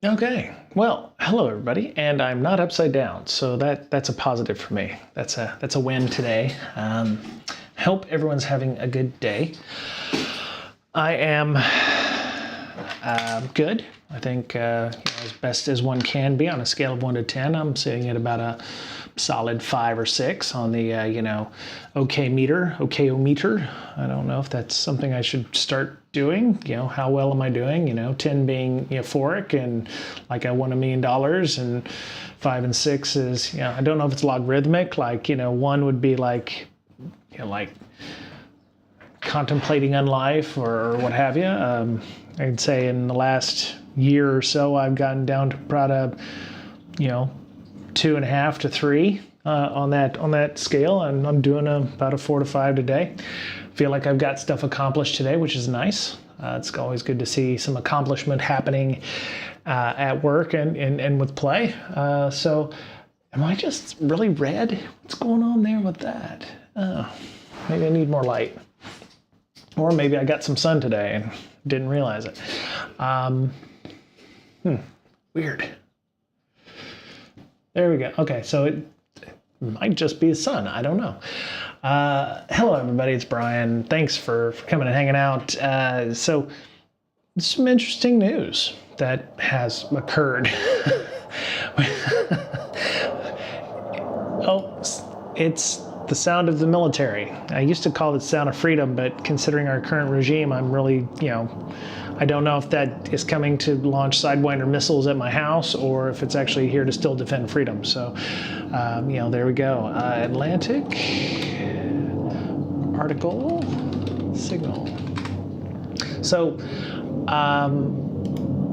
Okay, well, hello everybody, and I'm not upside down, so that's a positive for me. That's a win today. Hope everyone's having a good day. I am good. I think as best as one can be on a scale of 1 to 10. I'm sitting at about a solid 5 or 6 on the OK-o-meter. I don't know if that's something I should start doing. How well am I doing? 10 being euphoric and like I won $1 million, and 5 and 6 is I don't know if it's logarithmic. Like 1 would be like like contemplating on life or what have you. I'd say in the last year or so, I've gotten down to about 2.5 to 3 on that scale, and I'm doing about a 4 to 5 today. Feel like I've got stuff accomplished today, which is nice. It's always good to see some accomplishment happening at work and with play. So, am I just really red? What's going on there with that? Maybe I need more light. Or maybe I got some sun today and didn't realize it. Weird. There we go. Okay, so it might just be the sun. I don't know. Hello, everybody. It's Brian. Thanks for coming and hanging out. So, some interesting news that has occurred. Oh, it's the sound of the military. I used to call it sound of freedom, but considering our current regime, I'm really, I don't know if that is coming to launch Sidewinder missiles at my house or if it's actually here to still defend freedom. So, there we go. Atlantic article signal. So,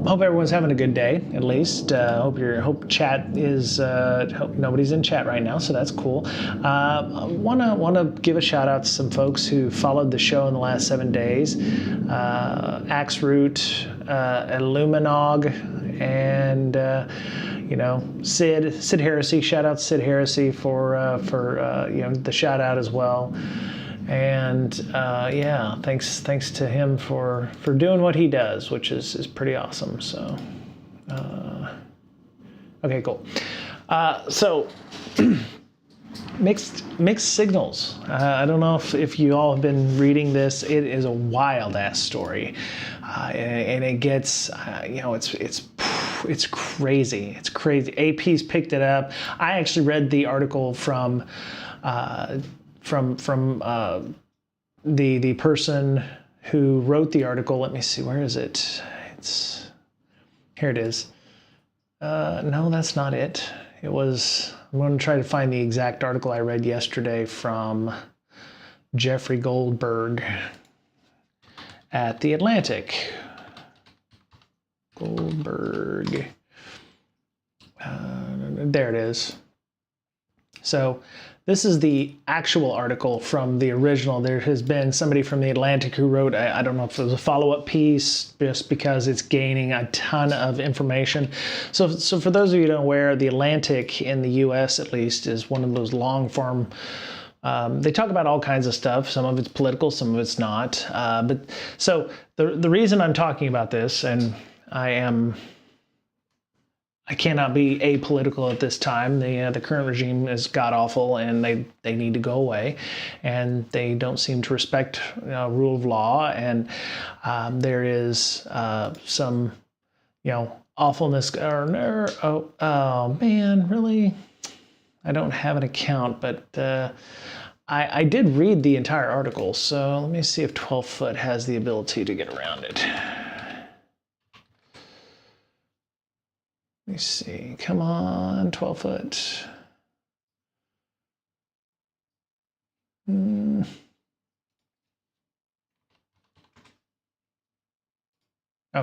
hope everyone's having a good day, at least. Hope chat is, hope nobody's in chat right now, so that's cool. Wanna give a shout out to some folks who followed the show in the last 7 days. Axroot, Illuminog, and Sid Heresy. Shout out to Sid Heresy for the shout out as well. And thanks to him for doing what he does, which is pretty awesome. So, okay, cool. So mixed signals. I don't know if you all have been reading this. It is a wild ass story, and it gets it's crazy. It's crazy. AP's picked it up. I actually read the article from the person who wrote the article. Let me see, where is it? Here it is. No, that's not it. I'm going to try to find the exact article I read yesterday from Jeffrey Goldberg at The Atlantic. Goldberg. There it is. So, this is the actual article from the original. There has been somebody from The Atlantic who wrote, I don't know if it was a follow-up piece, just because it's gaining a ton of information. So for those of you who aren't aware, The Atlantic in the US at least is one of those long-form, they talk about all kinds of stuff. Some of it's political, some of it's not. But so the reason I'm talking about this, and I cannot be apolitical at this time. The current regime is god-awful, and they need to go away. And they don't seem to respect rule of law. And there is some, awfulness. Oh man, really? I don't have an account, but I did read the entire article. So let me see if 12 Foot has the ability to get around it. Let me see. Come on, 12 Foot. Oh,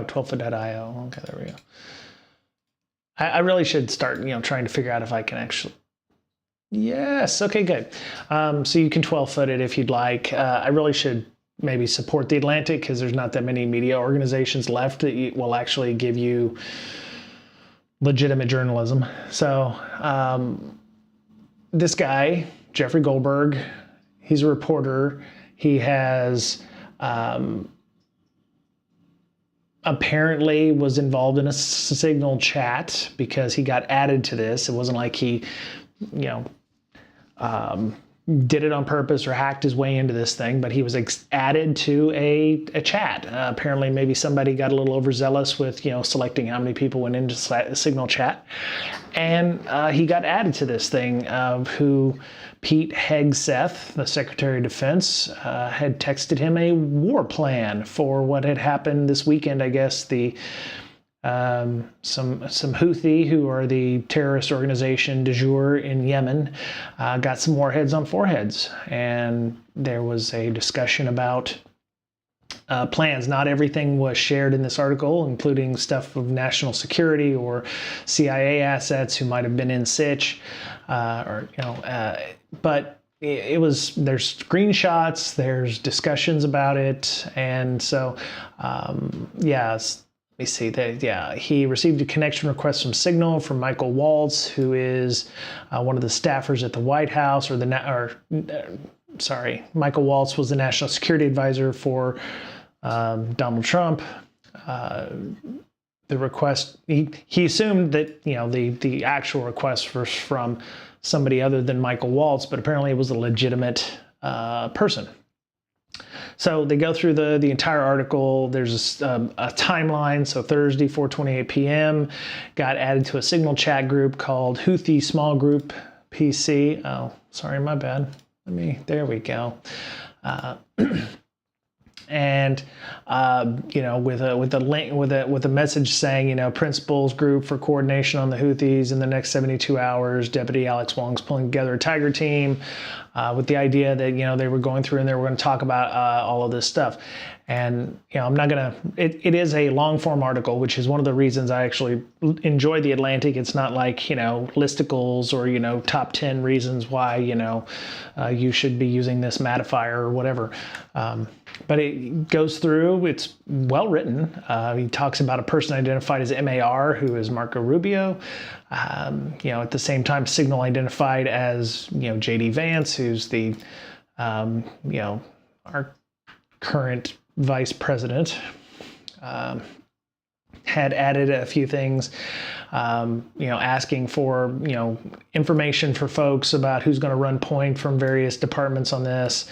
12foot.io. Okay, there we go. I really should start, trying to figure out if I can actually. Yes. Okay, good. So you can 12-foot it if you'd like. I really should maybe support The Atlantic because there's not that many media organizations left that will actually give you legitimate journalism. So this guy, Jeffrey Goldberg, he's a reporter. He has apparently was involved in a Signal chat because he got added to this. It wasn't like he, did it on purpose or hacked his way into this thing, but he was added to a chat. Apparently, maybe somebody got a little overzealous with selecting how many people went into Signal chat, and he got added to this thing. Who Pete Hegseth, the Secretary of Defense, had texted him a war plan for what had happened this weekend. I guess some Houthi, who are the terrorist organization du jour in Yemen, got some warheads on foreheads, and there was a discussion about plans. Not everything was shared in this article, including stuff of national security or CIA assets who might have been in Sitch, but it was, there's screenshots, there's discussions about it, and so let me see. He received a connection request from Signal from Michael Waltz, who is one of the staffers at the White House, Michael Waltz was the national security advisor for Donald Trump. The request, he assumed that the actual request was from somebody other than Michael Waltz, but apparently it was a legitimate person. So they go through the entire article. There's a timeline. So Thursday, 4:28 p.m., got added to a Signal chat group called Houthi Small Group PC. Oh, sorry, my bad. There we go. And with a link, with a message saying, principals group for coordination on the Houthis in the next 72 hours. Deputy Alex Wong's pulling together a Tiger team with the idea that they were going through and they were going to talk about all of this stuff. And I'm not gonna. It is a long form article, which is one of the reasons I actually enjoy The Atlantic. It's not like listicles or top 10 reasons why you should be using this matifier or whatever. But it goes through. It's well written. He talks about a person identified as MAR, who is Marco Rubio. At the same time, Signal identified as JD Vance, who's the our current vice president, had added a few things, asking for, information for folks about who's going to run point from various departments on this.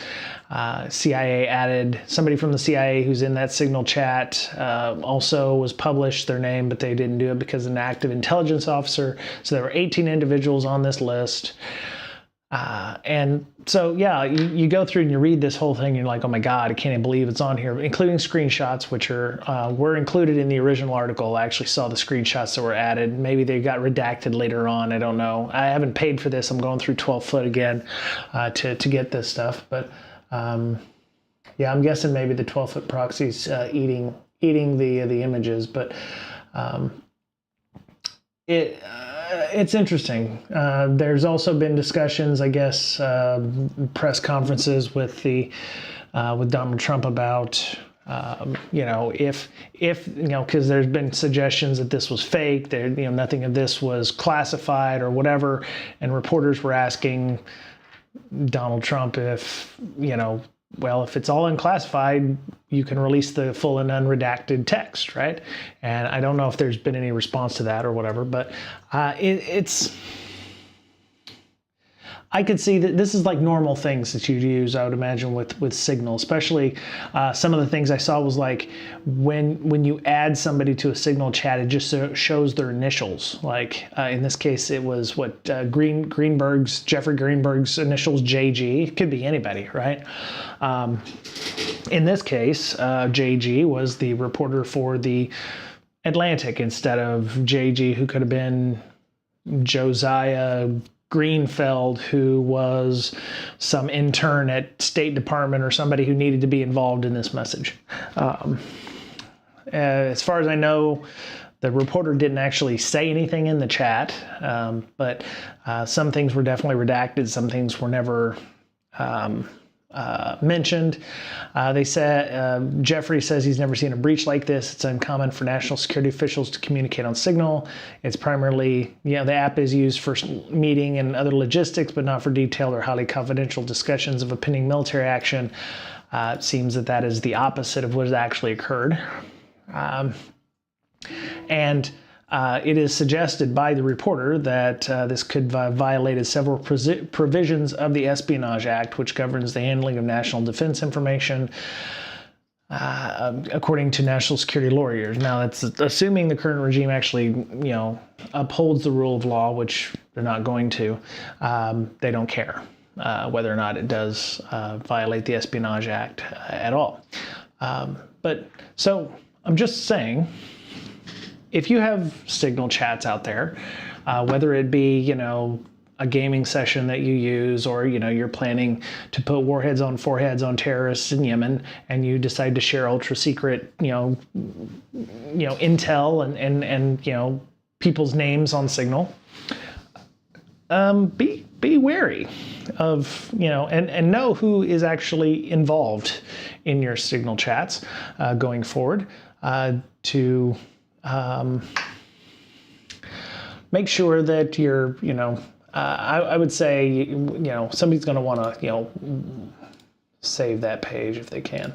CIA added somebody from the CIA who's in that Signal chat, also was published their name, but they didn't do it because of an active intelligence officer. So there were 18 individuals on this list. And so, you go through and you read this whole thing, and you're like, oh my God, I can't even believe it's on here, including screenshots, which were included in the original article. I actually saw the screenshots that were added. Maybe they got redacted later on. I don't know. I haven't paid for this. I'm going through 12-foot again to get this stuff. But I'm guessing maybe the 12-foot proxy's eating the images. But it's interesting. There's also been discussions, I guess, press conferences with Donald Trump about, if because there's been suggestions that this was fake, that nothing of this was classified or whatever, and reporters were asking Donald Trump if if it's all unclassified, you can release the full and unredacted text, right? And I don't know if there's been any response to that or whatever, but it's I could see that this is like normal things that you'd use, I would imagine, with Signal. Especially some of the things I saw was like when you add somebody to a Signal chat, it just shows their initials. Like in this case, it was Jeffrey Greenberg's initials, JG. It could be anybody, right? In this case, JG was the reporter for the Atlantic instead of JG, who could have been Josiah Greenfeld, who was some intern at State Department or somebody who needed to be involved in this message. As far as I know, the reporter didn't actually say anything in the chat, but some things were definitely redacted. Some things were never mentioned. They said Jeffrey says he's never seen a breach like this. It's uncommon for national security officials to communicate on Signal. It's primarily, the app is used for meeting and other logistics, but not for detailed or highly confidential discussions of a pending military action. It seems that is the opposite of what has actually occurred. And it is suggested by the reporter that this could violated several provisions of the Espionage Act, which governs the handling of national defense information, according to national security lawyers. Now, that's assuming the current regime actually, upholds the rule of law, which they're not going to. They don't care whether or not it does violate the Espionage Act at all. But so I'm just saying, if you have Signal chats out there, whether it be, a gaming session that you use, or, you're planning to put warheads on foreheads on terrorists in Yemen, and you decide to share ultra secret, intel and people's names on Signal, be wary of, and know who is actually involved in your Signal chats going forward, to make sure that you're, I would say, somebody's going to want to, save that page if they can.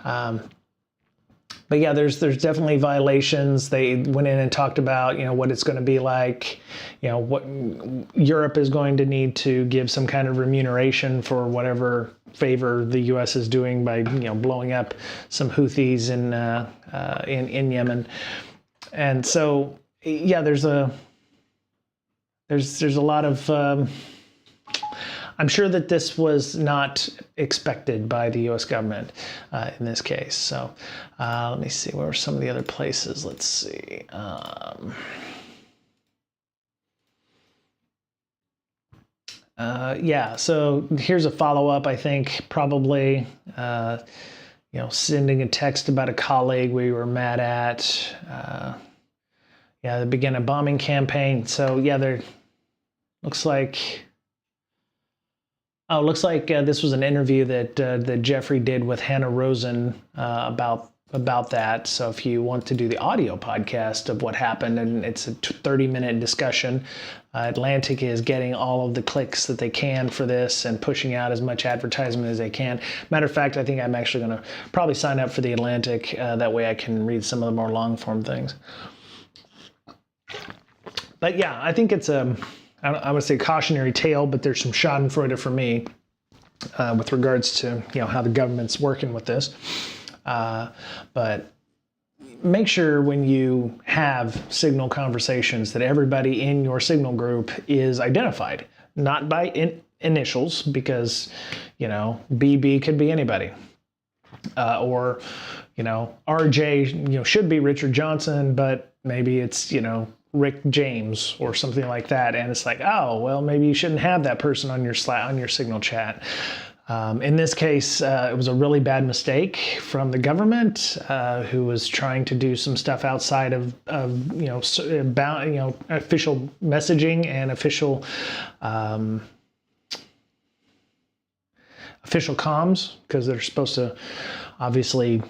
But yeah, there's definitely violations. They went in and talked about, what it's going to be like, what Europe is going to need to give some kind of remuneration for whatever favor the U.S. is doing by, blowing up some Houthis in Yemen. And so, yeah, there's a lot of, I'm sure that this was not expected by the U.S. government in this case. So let me see, where are some of the other places? Let's see. Yeah, so here's a follow-up, I think, probably, sending a text about a colleague we were mad at. They began a bombing campaign. So yeah, looks like this was an interview that Jeffrey did with Hannah Rosen about that. So if you want to do the audio podcast of what happened, and it's a 30-minute discussion, Atlantic is getting all of the clicks that they can for this and pushing out as much advertisement as they can. Matter of fact, I think I'm actually going to probably sign up for the Atlantic. That way I can read some of the more long-form things. But yeah, I think it's I would say cautionary tale, but there's some schadenfreude for me with regards to how the government's working with this. But make sure when you have Signal conversations that everybody in your Signal group is identified, not by initials, because BB could be anybody, or RJ should be Richard Johnson, but maybe it's Rick James or something like that, and it's like, oh well, maybe you shouldn't have that person on your Signal chat. In this case, it was a really bad mistake from the government, who was trying to do some stuff outside of official messaging and official comms, because they're supposed to obviously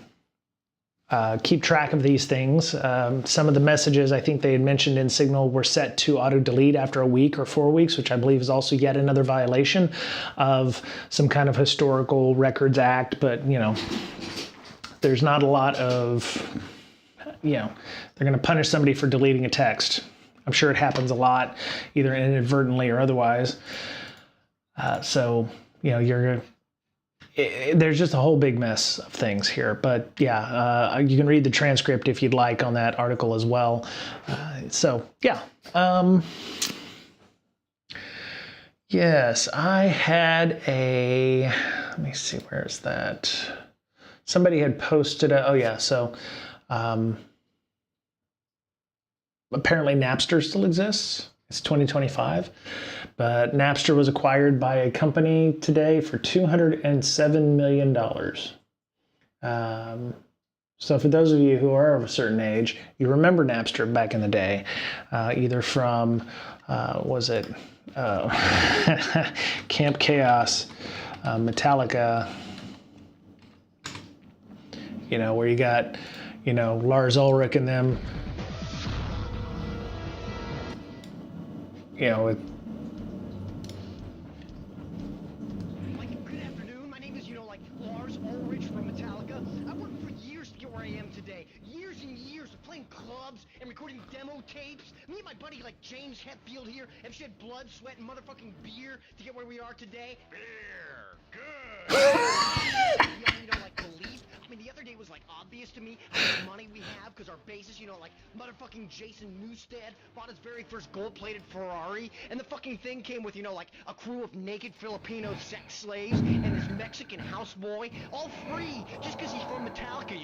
keep track of these things. Some of the messages I think they had mentioned in Signal were set to auto-delete after a week or 4 weeks, which I believe is also yet another violation of some kind of historical records act. But, there's not a lot of, they're going to punish somebody for deleting a text. I'm sure it happens a lot, either inadvertently or otherwise. So, there's just a whole big mess of things here. But yeah, you can read the transcript if you'd like on that article as well. So yeah. Yes, I had let me see, where is that? Somebody had posted so apparently Napster still exists. It's 2025, but Napster was acquired by a company today for $207 million. So for those of you who are of a certain age, you remember Napster back in the day, either from, Camp Chaos, Metallica, where you got, Lars Ulrich and them, Good afternoon. My name is, Lars Ulrich from Metallica. I worked for years to get where I am today. Years and years of playing clubs and recording demo tapes. Me and my buddy like James Hetfield here have shed blood, sweat, and motherfucking beer to get where we are today. Beer, good. Like belief. I mean, the other day was like obvious to me how much money we have because our bassist, like motherfucking Jason Newsted bought his very first gold-plated Ferrari, and the fucking thing came with, like a crew of naked Filipino sex slaves and this Mexican houseboy, all free just because he's from Metallica,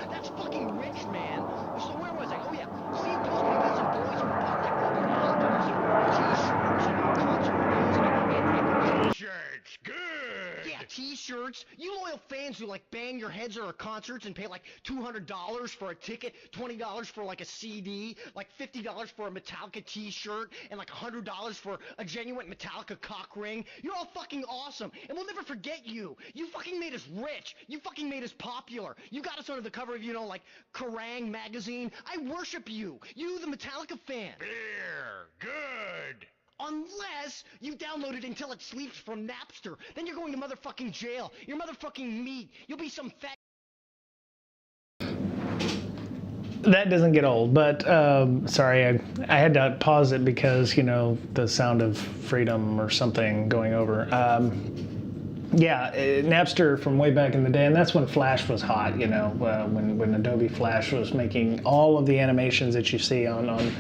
That's fucking rich, man. So where was I? Oh yeah, Steve told me about some boys who bought like albums and t-shirts and concert videos and T-shirts, good. yeah, t-shirts. You loyal fans who like bang your heads at our concerts and pay like $200 for a ticket, $20 for like a CD, like $50 for a Metallica t-shirt, and like $100 for a genuine Metallica cock ring. You're all fucking awesome, and we'll never forget you. You fucking made us rich. You fucking made us popular. You got us under the cover of, like Kerrang magazine. I worship you. You, the Metallica fan. Beer, good. Unless you download it until it sleeps from Napster. Then you're going to motherfucking jail. You're motherfucking meat. You'll be some fat... That doesn't get old, but sorry, I had to pause it because, the sound of freedom or something going over. Yeah, Napster from way back in the day, and that's when Flash was hot, when Adobe Flash was making all of the animations that you see on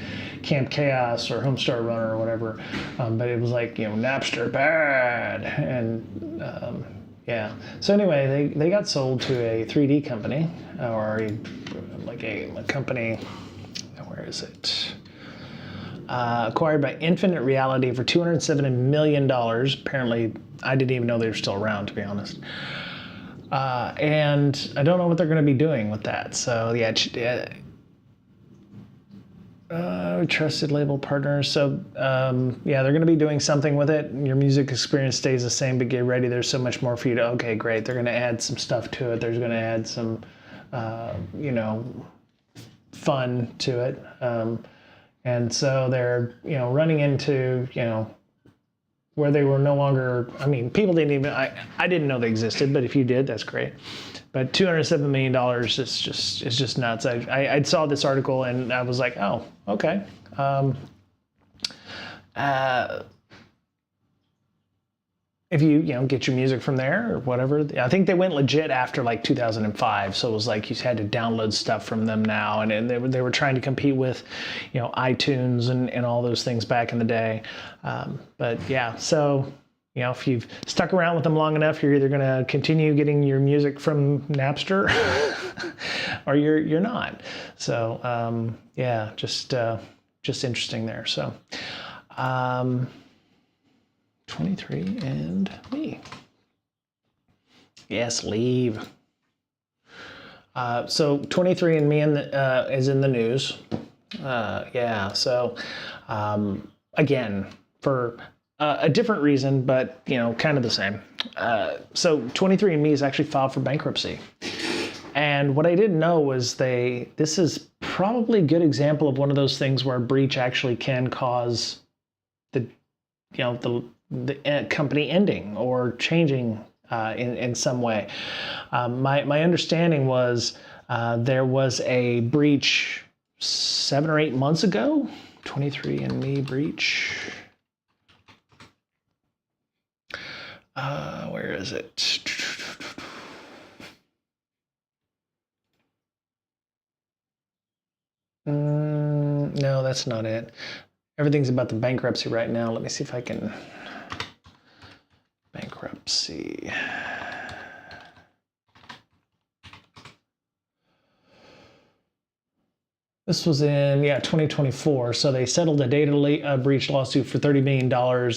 Camp Chaos or Homestar Runner or whatever. But it was like, Napster bad, and yeah. So anyway, they got sold to a 3D company, or a company, where is it? Acquired by Infinite Reality for $270 million. Apparently, I didn't even know they were still around, to be honest. And I don't know what they're going to be doing with that. So, yeah, trusted label partners. So, yeah, they're going to be doing something with it. Your music experience stays the same, but get ready. There's so much more for you to, okay, great. They're going to add some stuff to it. There's going to add some, fun to it. And so they're, running into, where they were no longer, people didn't even, I didn't know they existed, but if you did, that's great. But $207 million is just nuts. I saw this article and I was like, oh, okay. If you get your music from there or whatever. I think they went legit after like 2005, so it was like you had to download stuff from them now, and they were trying to compete with iTunes and all those things back in the day. But yeah, so if you've stuck around with them long enough, you're either going to continue getting your music from Napster or you're not. So yeah, just interesting there. So 23andme. Yes, leave. So 23andme is in the news. Yeah, so again, for a different reason, but kind of the same. So 23andme is actually filed for bankruptcy. And what I didn't know was this is probably a good example of one of those things where a breach actually can cause the company ending or changing in some way. My understanding was there was a breach 7 or 8 months ago. 23andme breach. Where is it? No, that's not it. Everything's about the bankruptcy right now. Let me see if I can. Bankruptcy. This was in 2024. So they settled a data breach lawsuit for $30 million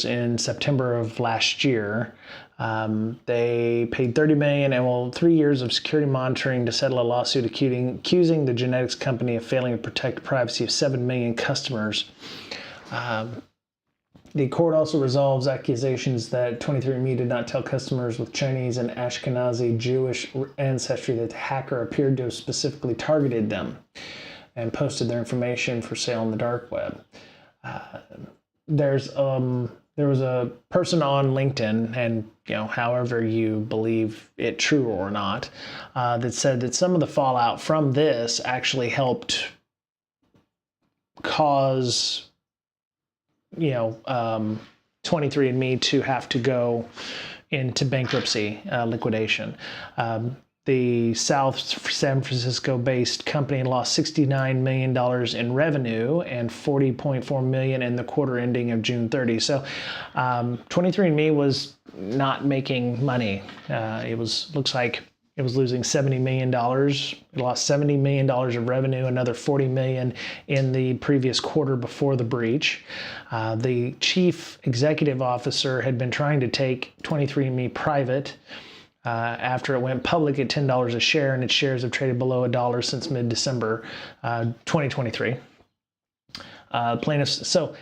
in September of last year. They paid $30 million and 3 years of security monitoring to settle a lawsuit accusing the genetics company of failing to protect the privacy of 7 million customers. The court also resolves accusations that 23andme did not tell customers with Chinese and Ashkenazi Jewish ancestry that the hacker appeared to have specifically targeted them and posted their information for sale on the dark web. There was a person on LinkedIn, and however you believe it true or not, that said that some of the fallout from this actually helped cause 23andMe to have to go into bankruptcy, liquidation. The South San Francisco-based company lost $69 million in revenue and $40.4 million in the quarter ending of June 30. So 23andMe was not making money. Looks like it was losing $70 million. It lost $70 million of revenue, another $40 million in the previous quarter before the breach. The chief executive officer had been trying to take 23andMe private after it went public at $10 a share, and its shares have traded below $1 since mid-December 2023. Plaintiffs, so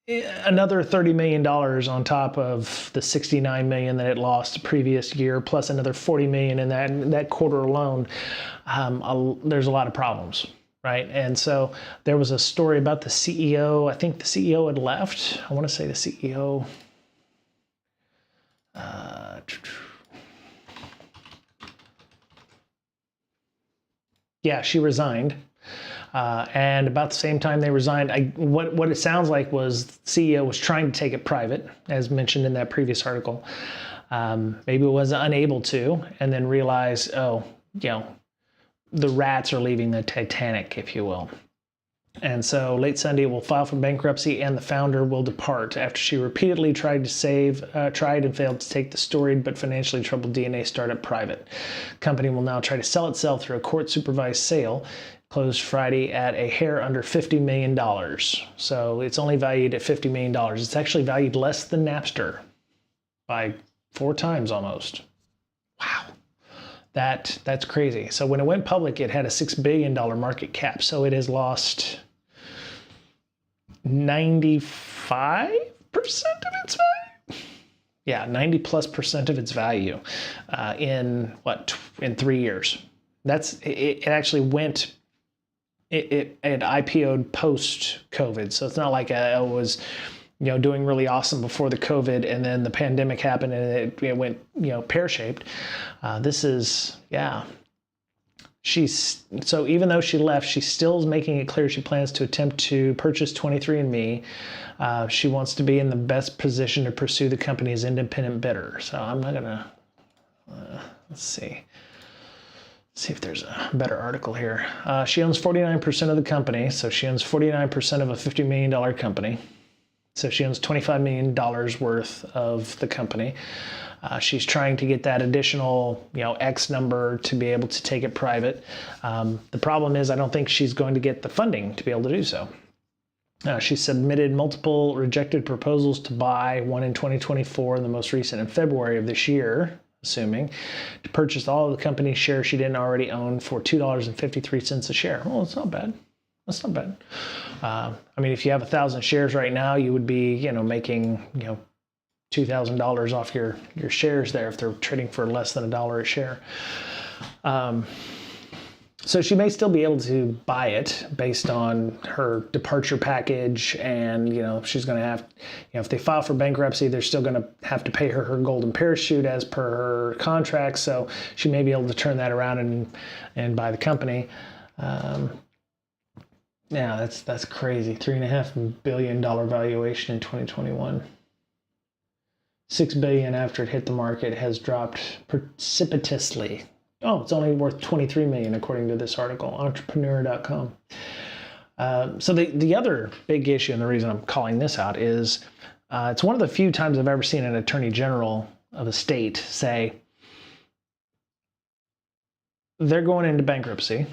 another $30 million on top of the $69 million that it lost the previous year, plus another $40 million in that quarter alone. There's a lot of problems, right? And so there was a story about the CEO. I think the CEO had left. I want to say the CEO. Yeah, she resigned. And about the same time they resigned, what it sounds like was the CEO was trying to take it private, as mentioned in that previous article. Maybe it was unable to, and then realized, the rats are leaving the Titanic, if you will. And so late Sunday will file for bankruptcy, and the founder will depart after she repeatedly tried and failed to take the storied but financially troubled DNA startup private. The company will now try to sell itself through a court-supervised sale. Closed Friday at a hair under $50 million. So it's only valued at $50 million. It's actually valued less than Napster by 4 times almost. Wow. That's crazy. So when it went public, it had a $6 billion market cap. So it has lost 95% of its value. Yeah, 90+% of its value in 3 years. It actually went. It IPO'd post-COVID, so it's not like it was, doing really awesome before the COVID, and then the pandemic happened and it went, pear-shaped. This is, yeah. So even though she left, she still is making it clear she plans to attempt to purchase 23andMe. She wants to be in the best position to pursue the company as independent bidder. So I'm not gonna. Let's see. See if there's a better article here. She owns 49% of the company, so she owns 49% of a $50 million company. So she owns $25 million worth of the company. She's trying to get that additional, X number to be able to take it private. The problem is I don't think she's going to get the funding to be able to do so. She submitted multiple rejected proposals to buy, one in 2024 and the most recent in February of this year, assuming, to purchase all of the company's shares she didn't already own for $2.53 a share. Well, it's not bad. That's not bad. If you have 1,000 shares right now, you would be, making, $2,000 off your shares there if they're trading for less than $1 a share. So she may still be able to buy it based on her departure package, and she's going to have, if they file for bankruptcy, they're still going to have to pay her golden parachute as per her contract. So she may be able to turn that around and buy the company. Yeah, that's crazy. $3.5 billion valuation in 2021. $6 billion after it hit the market has dropped precipitously. Oh, it's only worth $23 million according to this article, entrepreneur.com. So the other big issue, and the reason I'm calling this out, is it's one of the few times I've ever seen an attorney general of a state say they're going into bankruptcy,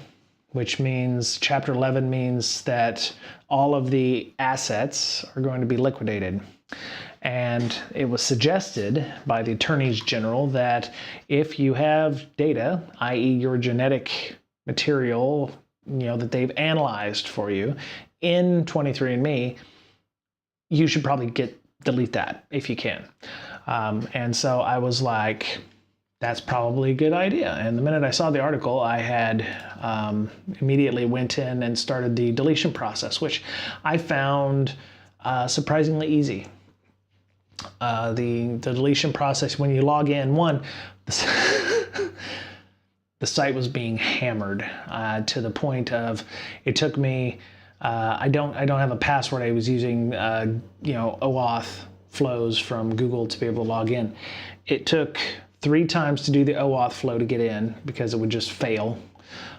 which means Chapter 11 means that all of the assets are going to be liquidated. And it was suggested by the attorneys general that if you have data, i.e. your genetic material, that they've analyzed for you in 23andMe, you should probably delete that if you can. And so I was like, that's probably a good idea. And the minute I saw the article, I had immediately went in and started the deletion process, which I found surprisingly easy. the deletion process, when you log in, the site was being hammered to the point of it took me. I don't have a password. I was using OAuth flows from Google to be able to log in. It took 3 times to do the OAuth flow to get in because it would just fail.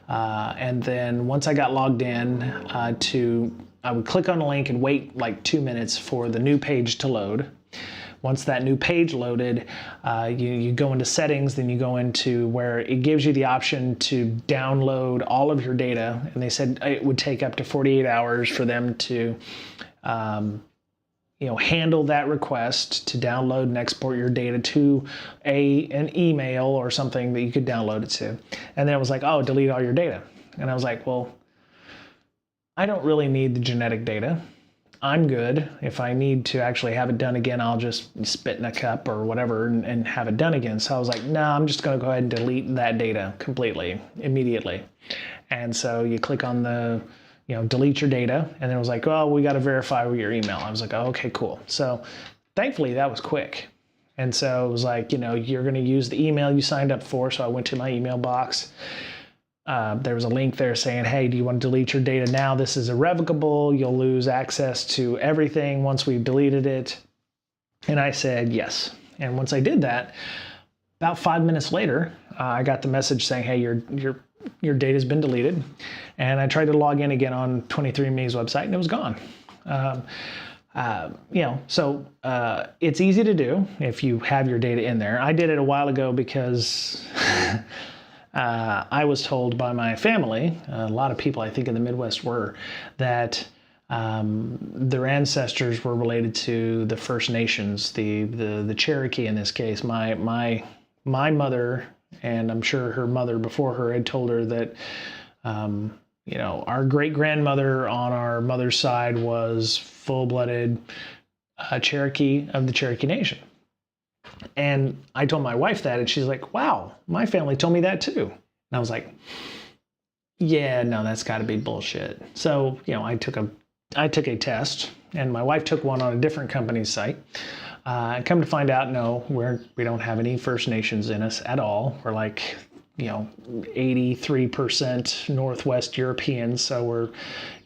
And then once I got logged in, I would click on a link and wait like 2 minutes for the new page to load. Once that new page loaded, you go into settings, then you go into where it gives you the option to download all of your data. And they said it would take up to 48 hours for them to handle that request to download and export your data to an email or something that you could download it to. And then it was like, oh, delete all your data. And I was like, well, I don't really need the genetic data. I'm good. If I need to actually have it done again, I'll just spit in a cup or whatever and have it done again. So I was like, no, I'm just going to go ahead and delete that data completely, immediately. And so you click on the, delete your data. And then it was like, oh, we got to verify your email. I was like, oh, okay, cool. So thankfully that was quick. And so it was like, you're going to use the email you signed up for. So I went to my email box. There was a link there saying, hey, do you want to delete your data now? This is irrevocable. You'll lose access to everything once we've deleted it. And I said, yes. And once I did that, about 5 minutes later, I got the message saying, hey, your data's been deleted. And I tried to log in again on 23andme's website and it was gone. So it's easy to do if you have your data in there. I did it a while ago because I was told by my family, a lot of people I think in the Midwest were, that their ancestors were related to the First Nations, the Cherokee in this case. My mother, and I'm sure her mother before her, had told her that our great-grandmother on our mother's side was full-blooded Cherokee of the Cherokee Nation. And I told my wife that, and she's like, wow, my family told me that too. And I was like, yeah, no, that's got to be bullshit. So, I took a test, and my wife took one on a different company's site. Come to find out, no, we don't have any First Nations in us at all. We're like, 83% Northwest Europeans. So we're,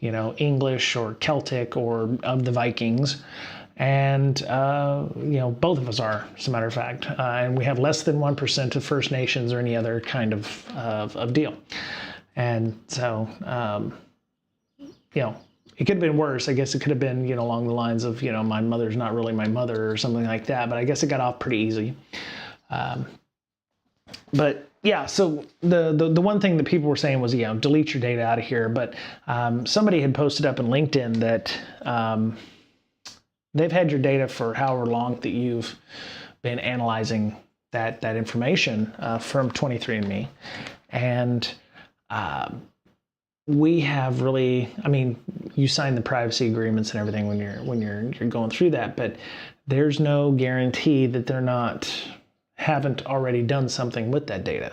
English or Celtic or of the Vikings. And, both of us are, as a matter of fact. And we have less than 1% of First Nations or any other kind of deal. And so, it could have been worse. I guess it could have been, along the lines of, my mother's not really my mother or something like that. But I guess it got off pretty easy. But yeah, so the one thing that people were saying was, delete your data out of here. But somebody had posted up in LinkedIn that they've had your data for however long that you've been analyzing that information from 23andme. And we have really, you sign the privacy agreements and everything when you're going through that, but there's no guarantee that haven't already done something with that data.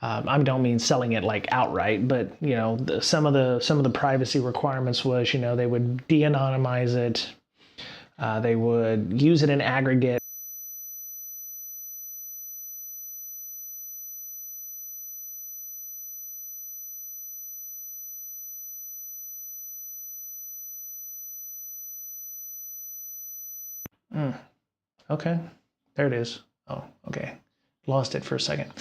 I don't mean selling it like outright, but some of the privacy requirements was, they would de-anonymize it. They would use it in aggregate. Okay, there it is. Oh, okay. Lost it for a second.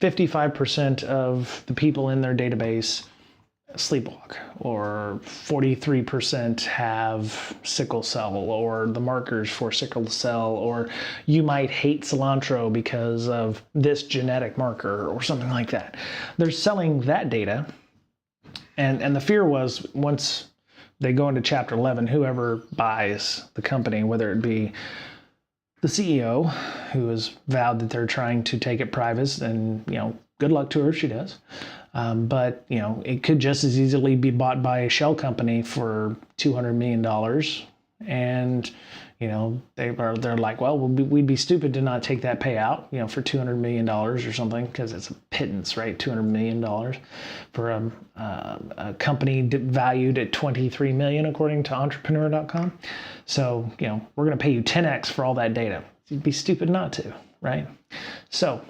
55% of the people in their database sleepwalk, or 43% have sickle cell, or the markers for sickle cell, or you might hate cilantro because of this genetic marker or something like that. They're selling that data. And the fear was, once they go into Chapter 11, whoever buys the company, whether it be the CEO, who has vowed that they're trying to take it private, and good luck to her if she does. But it could just as easily be bought by a shell company for $200 million, and they're like, well, we'd be stupid to not take that payout, for $200 million or something, because it's a pittance, right? $200 million for a company valued at $23 million, according to entrepreneur.com. So, we're going to pay you 10x for all that data. You'd be stupid not to, right? So,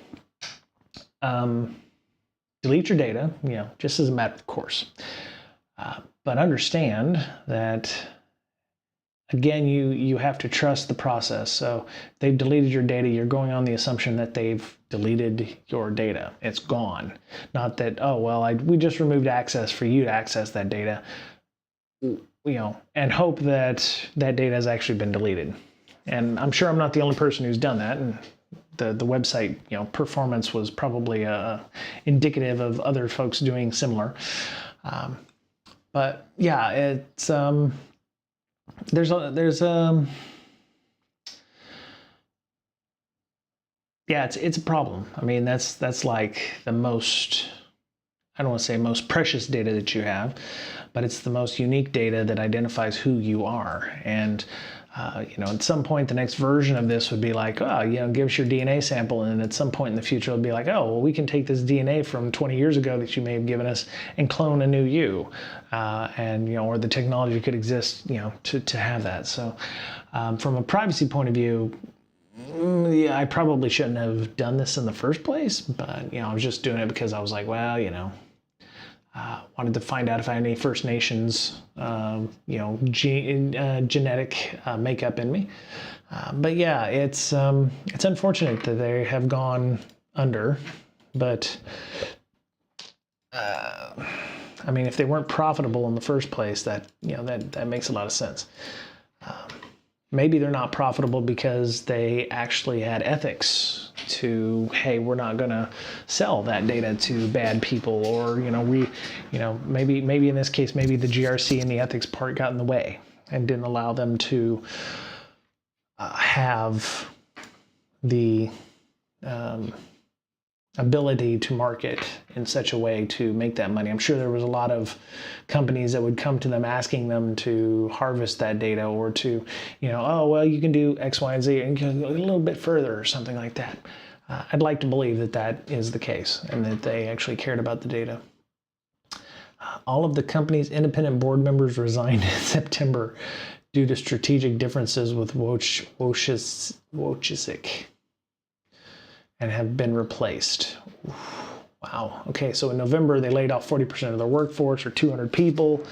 delete your data, just as a matter of course. But understand that, again, you have to trust the process. So if they've deleted your data, you're going on the assumption that they've deleted your data. It's gone. Not that, oh, well, we just removed access for you to access that data, and hope that that data has actually been deleted. And I'm sure I'm not the only person who's done that. And the website, performance was probably indicative of other folks doing similar. But yeah, it's there's it's a problem. I mean, that's like the most, I don't want to say most precious data that you have, but it's the most unique data that identifies who you are. And at some point, the next version of this would be like, give us your DNA sample. And at some point in the future, it'll be like, oh, well, we can take this DNA from 20 years ago that you may have given us and clone a new you. Or the technology could exist, to have that. So from a privacy point of view, I probably shouldn't have done this in the first place. But, I was just doing it because I was like, well, wanted to find out if I had any First Nations, genetic makeup in me. But yeah, it's unfortunate that they have gone under. But I mean, if they weren't profitable in the first place, that makes a lot of sense. Maybe they're not profitable because they actually had ethics to, hey, we're not going to sell that data to bad people, or maybe in this case, maybe the GRC and the ethics part got in the way and didn't allow them to have the ability to market in such a way to make that money. I'm sure there was a lot of companies that would come to them asking them to harvest that data, or to, oh, well, you can do X, Y, and Z and go a little bit further or something like that. I'd like to believe that that is the case and that they actually cared about the data. All of the company's independent board members resigned in September due to strategic differences with Wojcicki and have been replaced. Wow. Okay, so in November they laid off 40% of their workforce, or 200 people.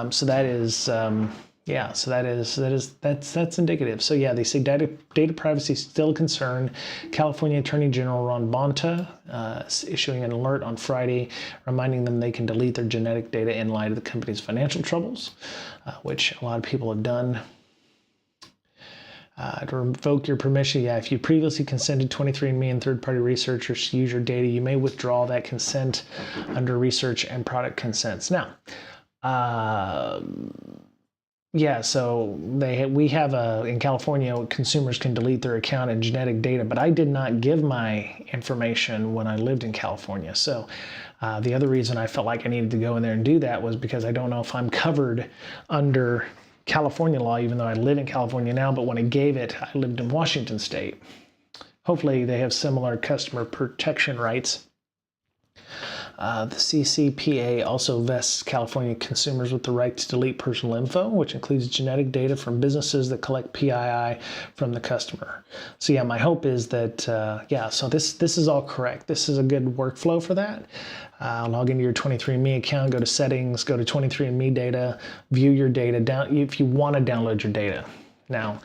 So that is, that's indicative. So yeah, they say data privacy is still a concern. California Attorney General Ron Bonta issuing an alert on Friday, reminding them they can delete their genetic data in light of the company's financial troubles, which a lot of people have done. To revoke your permission, if you previously consented 23andMe and third-party researchers to use your data, you may withdraw that consent under research and product consents. Now, so we have in California, consumers can delete their account and genetic data, but I did not give my information when I lived in California. So the other reason I felt like I needed to go in there and do that was because I don't know if I'm covered under California law, even though I live in California now, but when I gave it, I lived in Washington State. Hopefully they have similar customer protection rights. The CCPA also vests California consumers with the right to delete personal info, which includes genetic data from businesses that collect PII from the customer. So yeah, my hope is that, so this is all correct. This is a good workflow for that. Log into your 23andMe account, go to settings, go to 23andMe data, view your data, if you want to download your data. Now,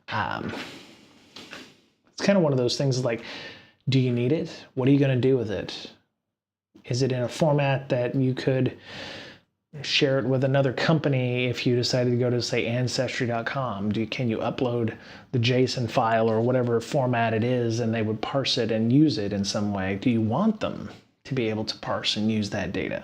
it's kind of one of those things like, do you need it? What are you going to do with it? Is it in a format that you could share it with another company if you decided to go to, say, Ancestry.com? Can you upload the JSON file or whatever format it is, and they would parse it and use it in some way? Do you want them to be able to parse and use that data?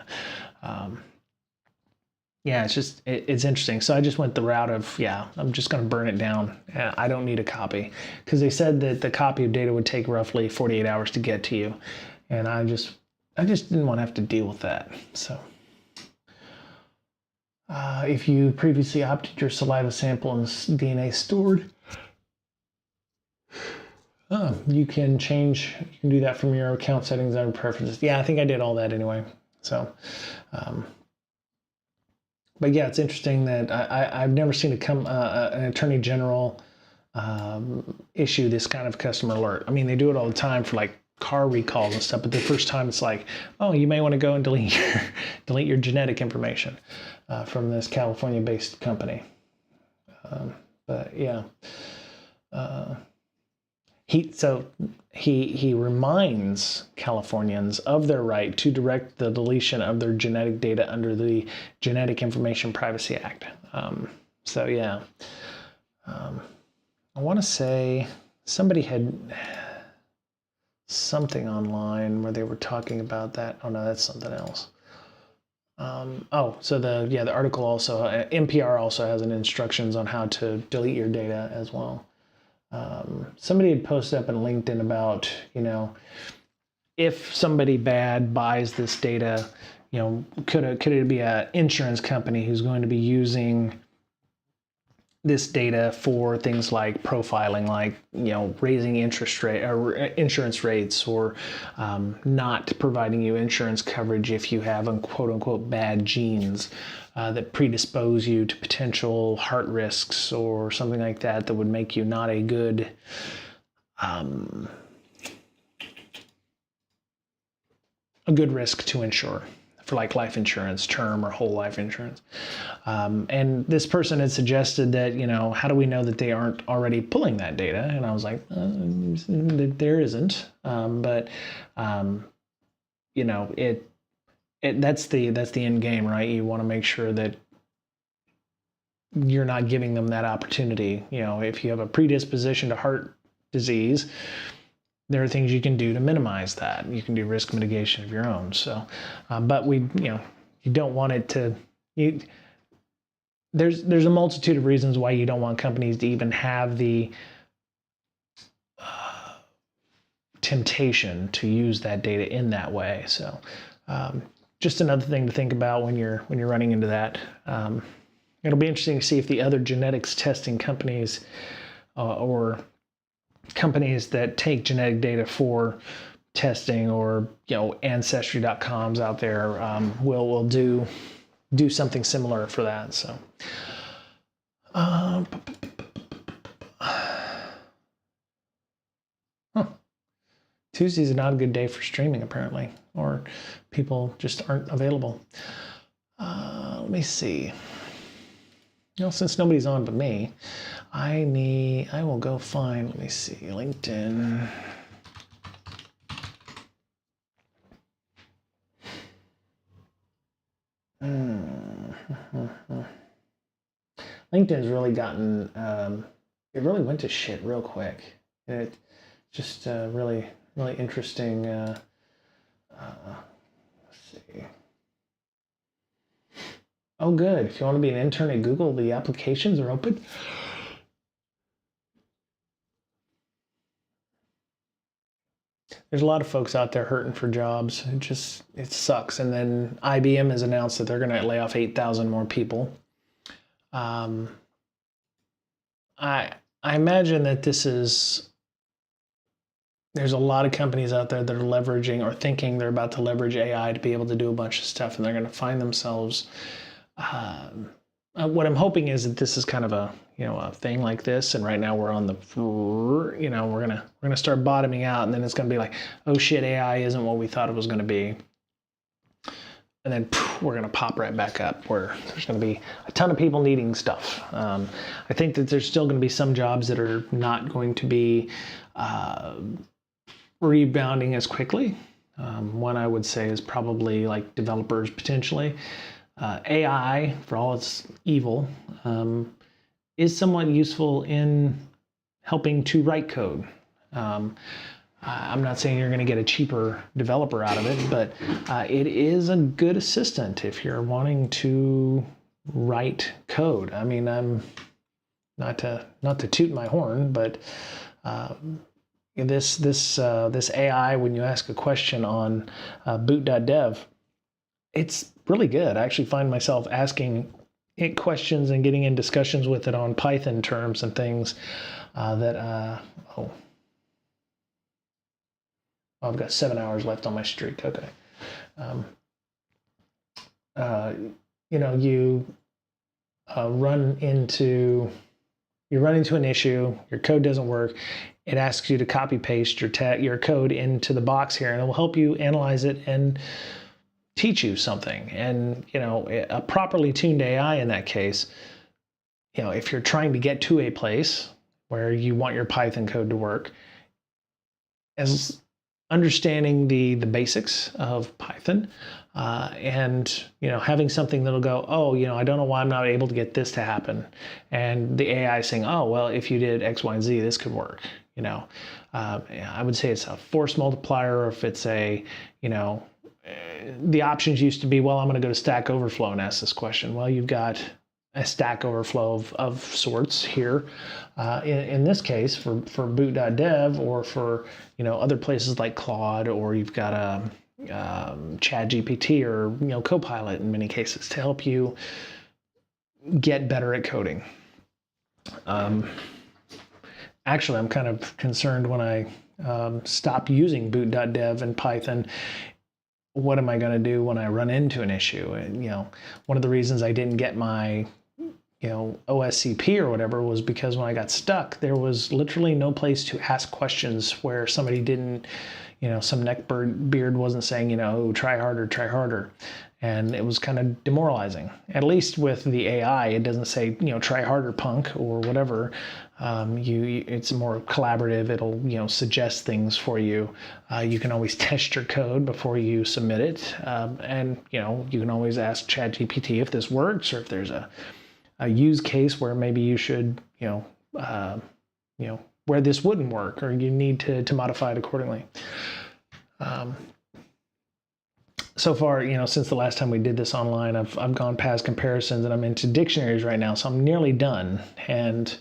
It's interesting. So I just went the route of, I'm just going to burn it down. I don't need a copy, because they said that the copy of data would take roughly 48 hours to get to you. And I just didn't want to have to deal with that. So if you previously opted your saliva sample and DNA stored You can do that from your account settings under preferences. Yeah, I think I did all that anyway. So, but yeah, it's interesting that I've never seen an attorney general issue this kind of customer alert. I mean, they do it all the time for like car recalls and stuff, but the first time it's like, oh, you may want to go and delete your genetic information from this California-based company. But yeah. He reminds Californians of their right to direct the deletion of their genetic data under the Genetic Information Privacy Act. So yeah, I want to say somebody had something online where they were talking about that. Oh no, that's something else. So the article also, NPR also has an instructions on how to delete your data as well. Somebody had posted up on LinkedIn about, if somebody bad buys this data, could it be an insurance company who's going to be using this data for things like profiling, like, raising interest rate or insurance rates, or not providing you insurance coverage if you have quote unquote bad genes that predispose you to potential heart risks or something like that would make you not a good risk to insure for like life insurance, term or whole life insurance. And this person had suggested that, how do we know that they aren't already pulling that data? And I was like, there isn't. That's the end game, right? You want to make sure that you're not giving them that opportunity. If you have a predisposition to heart disease, there are things you can do to minimize that. You can do risk mitigation of your own. So, but you don't want it to. There's a multitude of reasons why you don't want companies to even have the temptation to use that data in that way. So, just another thing to think about when you're running into that. It'll be interesting to see if the other genetics testing companies or companies that take genetic data for testing, or ancestry.coms out there will do something similar for that. So Tuesdays are not a good day for streaming, apparently, or people just aren't available. Let me see. Since nobody's on but me, I will go find, let me see, LinkedIn. LinkedIn's really gotten, it really went to shit real quick. It just really interesting. Let's see. Oh, good. If you want to be an intern at Google, the applications are open. There's a lot of folks out there hurting for jobs. It sucks. And then IBM has announced that they're going to lay off 8,000 more people. I imagine that there's a lot of companies out there that are leveraging or thinking they're about to leverage AI to be able to do a bunch of stuff, and they're going to find themselves. What I'm hoping is that this is kind of a thing like this, and right now we're on the we're gonna start bottoming out, and then it's gonna be like, oh shit, AI isn't what we thought it was gonna be, and then we're gonna pop right back up where there's gonna be a ton of people needing stuff. I think that there's still gonna be some jobs that are not going to be rebounding as quickly. One I would say is probably like developers potentially. AI, for all its evil, is somewhat useful in helping to write code. I'm not saying you're going to get a cheaper developer out of it, but it is a good assistant if you're wanting to write code. I mean, I'm not to toot my horn, but this AI, when you ask a question on boot.dev, it's really good. I actually find myself asking it questions and getting in discussions with it on Python terms and things I've got 7 hours left on my streak. Okay. You know, you run into an issue, your code doesn't work, it asks you to copy paste your code into the box here, and it will help you analyze it and teach you something. And, you know, a properly tuned AI in that case, you know, if you're trying to get to a place where you want your Python code to work, as understanding the basics of Python, and, you know, having something that'll go, oh, you know, I don't know why I'm not able to get this to happen. And the AI saying, oh, well, if you did X, Y, and Z, this could work. You know, I would say it's a force multiplier, or if it's a, you know, the options used to be, well, I'm going to go to Stack Overflow and ask this question. Well, you've got a Stack Overflow of sorts here. In this case, for boot.dev, or for, you know, other places like Claude, or you've got a ChatGPT, or, you know, Copilot in many cases, to help you get better at coding. Actually, I'm kind of concerned when I stop using boot.dev and Python. What am I going to do when I run into an issue? And, you know, one of the reasons I didn't get my, you know, OSCP or whatever was because when I got stuck, there was literally no place to ask questions where somebody didn't, you know, some neckbeard wasn't saying, you know, oh, try harder, try harder. And it was kind of demoralizing. At least with the AI, it doesn't say, you know, try harder, punk, or whatever. It's more collaborative. It'll, you know, suggest things for you. You can always test your code before you submit it. And, you know, you can always ask ChatGPT if this works, or if there's a use case where maybe you should, you know, where this wouldn't work, or you need to modify it accordingly. So far, you know, since the last time we did this online, I've gone past comparisons, and I'm into dictionaries right now, so I'm nearly done. And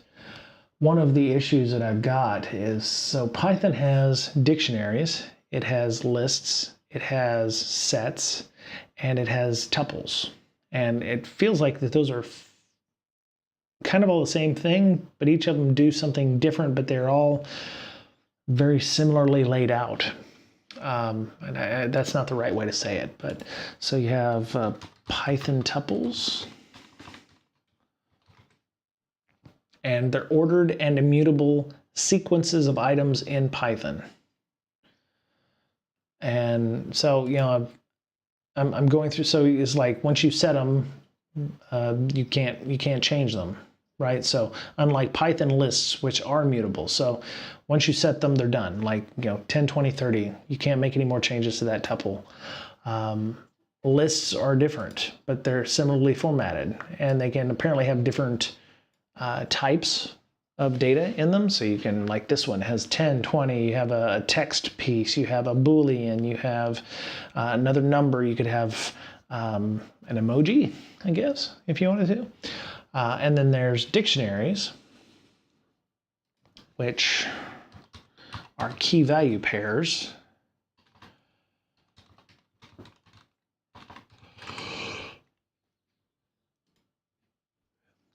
one of the issues that I've got is, so Python has dictionaries, it has lists, it has sets, and it has tuples. And it feels like that those are kind of all the same thing, but each of them do something different, but they're all very similarly laid out. That's not the right way to say it, but so you have Python tuples, and they're ordered and immutable sequences of items in Python. And so, you know, I'm going through, so it's like once you set them, you can't change them, right? So unlike Python lists, which are mutable, so once you set them, they're done. Like, you know, 10, 20, 30, you can't make any more changes to that tuple. Lists are different, but they're similarly formatted, and they can apparently have different types of data in them. So you can, like this one has 10, 20, you have a text piece, you have a Boolean, you have another number, you could have an emoji, I guess, if you wanted to. And then there's dictionaries, which are key value pairs.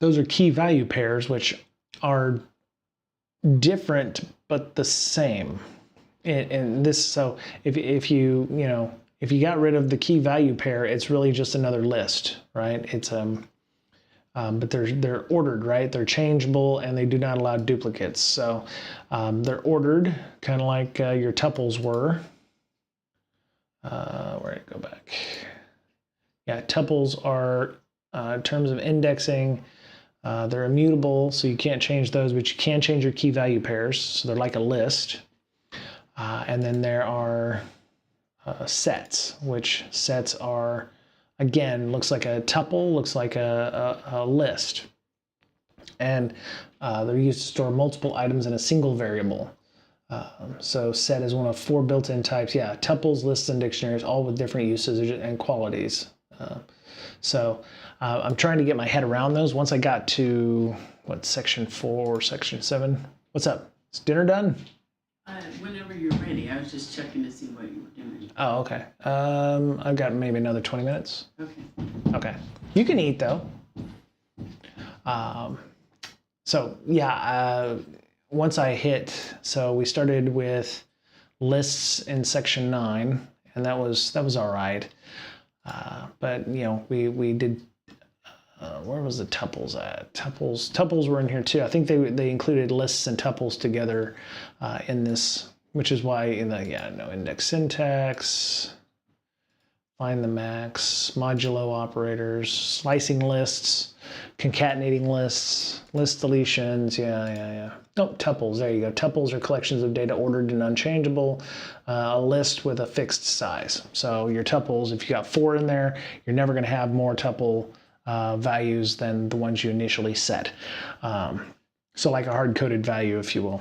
Those are key value pairs, which are different but the same. And this, so if you got rid of the key value pair, it's really just another list, right? It's but they're ordered, right? They're changeable, and they do not allow duplicates. So they're ordered, kind of like your tuples were. Where did it go back? Yeah, tuples are, in terms of indexing, they're immutable, so you can't change those, but you can change your key value pairs. So they're like a list. And then there are sets, which sets are, again, looks like a tuple, looks like a list. And they're used to store multiple items in a single variable. So set is one of 4 built-in types. Yeah, tuples, lists, and dictionaries, all with different uses and qualities. So I'm trying to get my head around those. Once I got to, what, section 4, section 7? What's up? Is dinner done? Whenever you're ready. I was just checking to see what you were doing. Oh, okay. I've got maybe another 20 minutes. Okay. Okay. You can eat, though. So, yeah, once I hit, so we started with lists in section 9, and that was all right. But you know, we did. Where was the tuples at? Tuples were in here too. I think they included lists and tuples together in this, which is why in the no index syntax, find the max, modulo operators, slicing lists, concatenating lists, list deletions. Yeah. Oh, tuples. There you go. Tuples are collections of data ordered and unchangeable. A list with a fixed size. So your tuples, if you got 4 in there, you're never going to have more tuple values than the ones you initially set. So like a hard-coded value, if you will.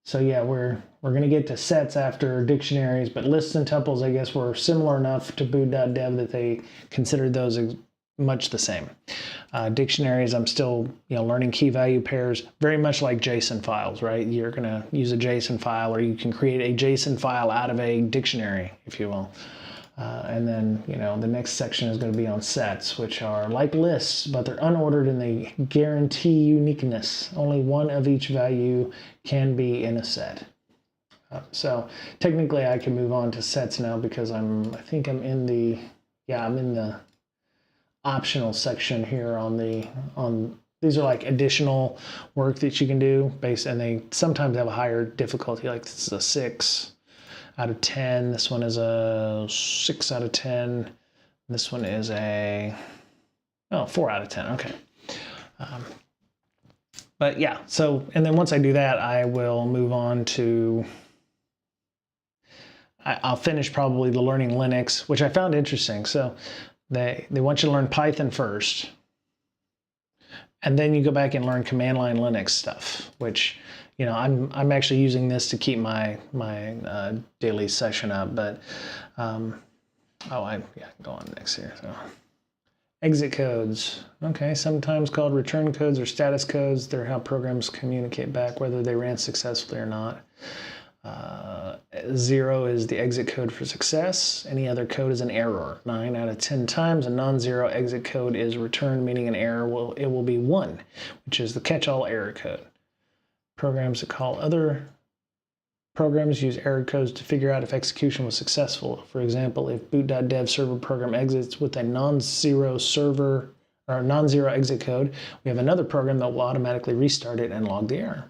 So yeah, we're going to get to sets after dictionaries, but lists and tuples, I guess, were similar enough to boot.dev that they considered those much the same. Dictionaries, I'm still learning key value pairs, very much like JSON files, right? You're going to use a JSON file, or you can create a JSON file out of a dictionary, if you will. And then, the next section is going to be on sets, which are like lists, but they're unordered and they guarantee uniqueness. Only one of each value can be in a set. So technically I can move on to sets now because I think I'm in the optional section here these are like additional work that you can do and they sometimes have a higher difficulty, like this is a 6 out of 10. This one is a 6 out of 10. This one is a 4 out of 10. Okay. But yeah, so, and then once I do that, I will move on to, I'll finish probably the learning Linux, which I found interesting. So they want you to learn Python first, and then you go back and learn command line Linux stuff, which, I'm actually using this to keep my daily session up. But go on next here. So exit codes, okay, sometimes called return codes or status codes. They're how programs communicate back whether they ran successfully or not. 0 is the exit code for success. Any other code is an error. 9 out of 10 times a non-zero exit code is returned, meaning an error will be 1, which is the catch-all error code. Programs that call other programs use error codes to figure out if execution was successful. For example, if boot.dev server program exits with a non-zero exit code, we have another program that will automatically restart it and log the error.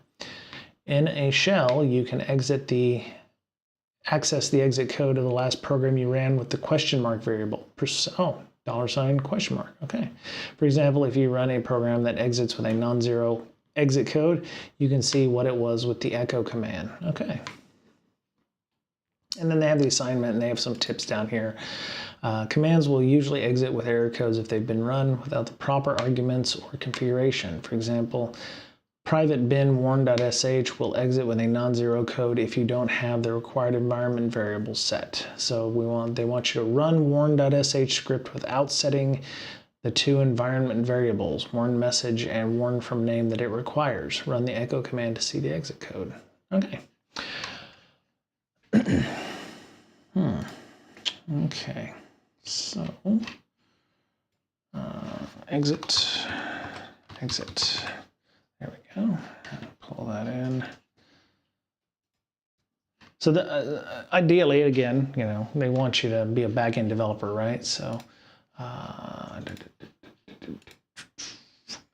In a shell, you can access the exit code of the last program you ran with the question mark variable. $question mark. Okay. For example, if you run a program that exits with a non-zero exit code, you can see what it was with the echo command. Okay. And then they have the assignment, and they have some tips down here. Commands will usually exit with error codes if they've been run without the proper arguments or configuration. For example, private bin warn.sh will exit with a non-zero code if you don't have the required environment variable set. So they want you to run warn.sh script without setting the 2 environment variables, warn message and warn from name that it requires. Run the echo command to see the exit code. Okay. Okay. So exit. There we go. Pull that in. So ideally, again, they want you to be a backend developer, right? So, all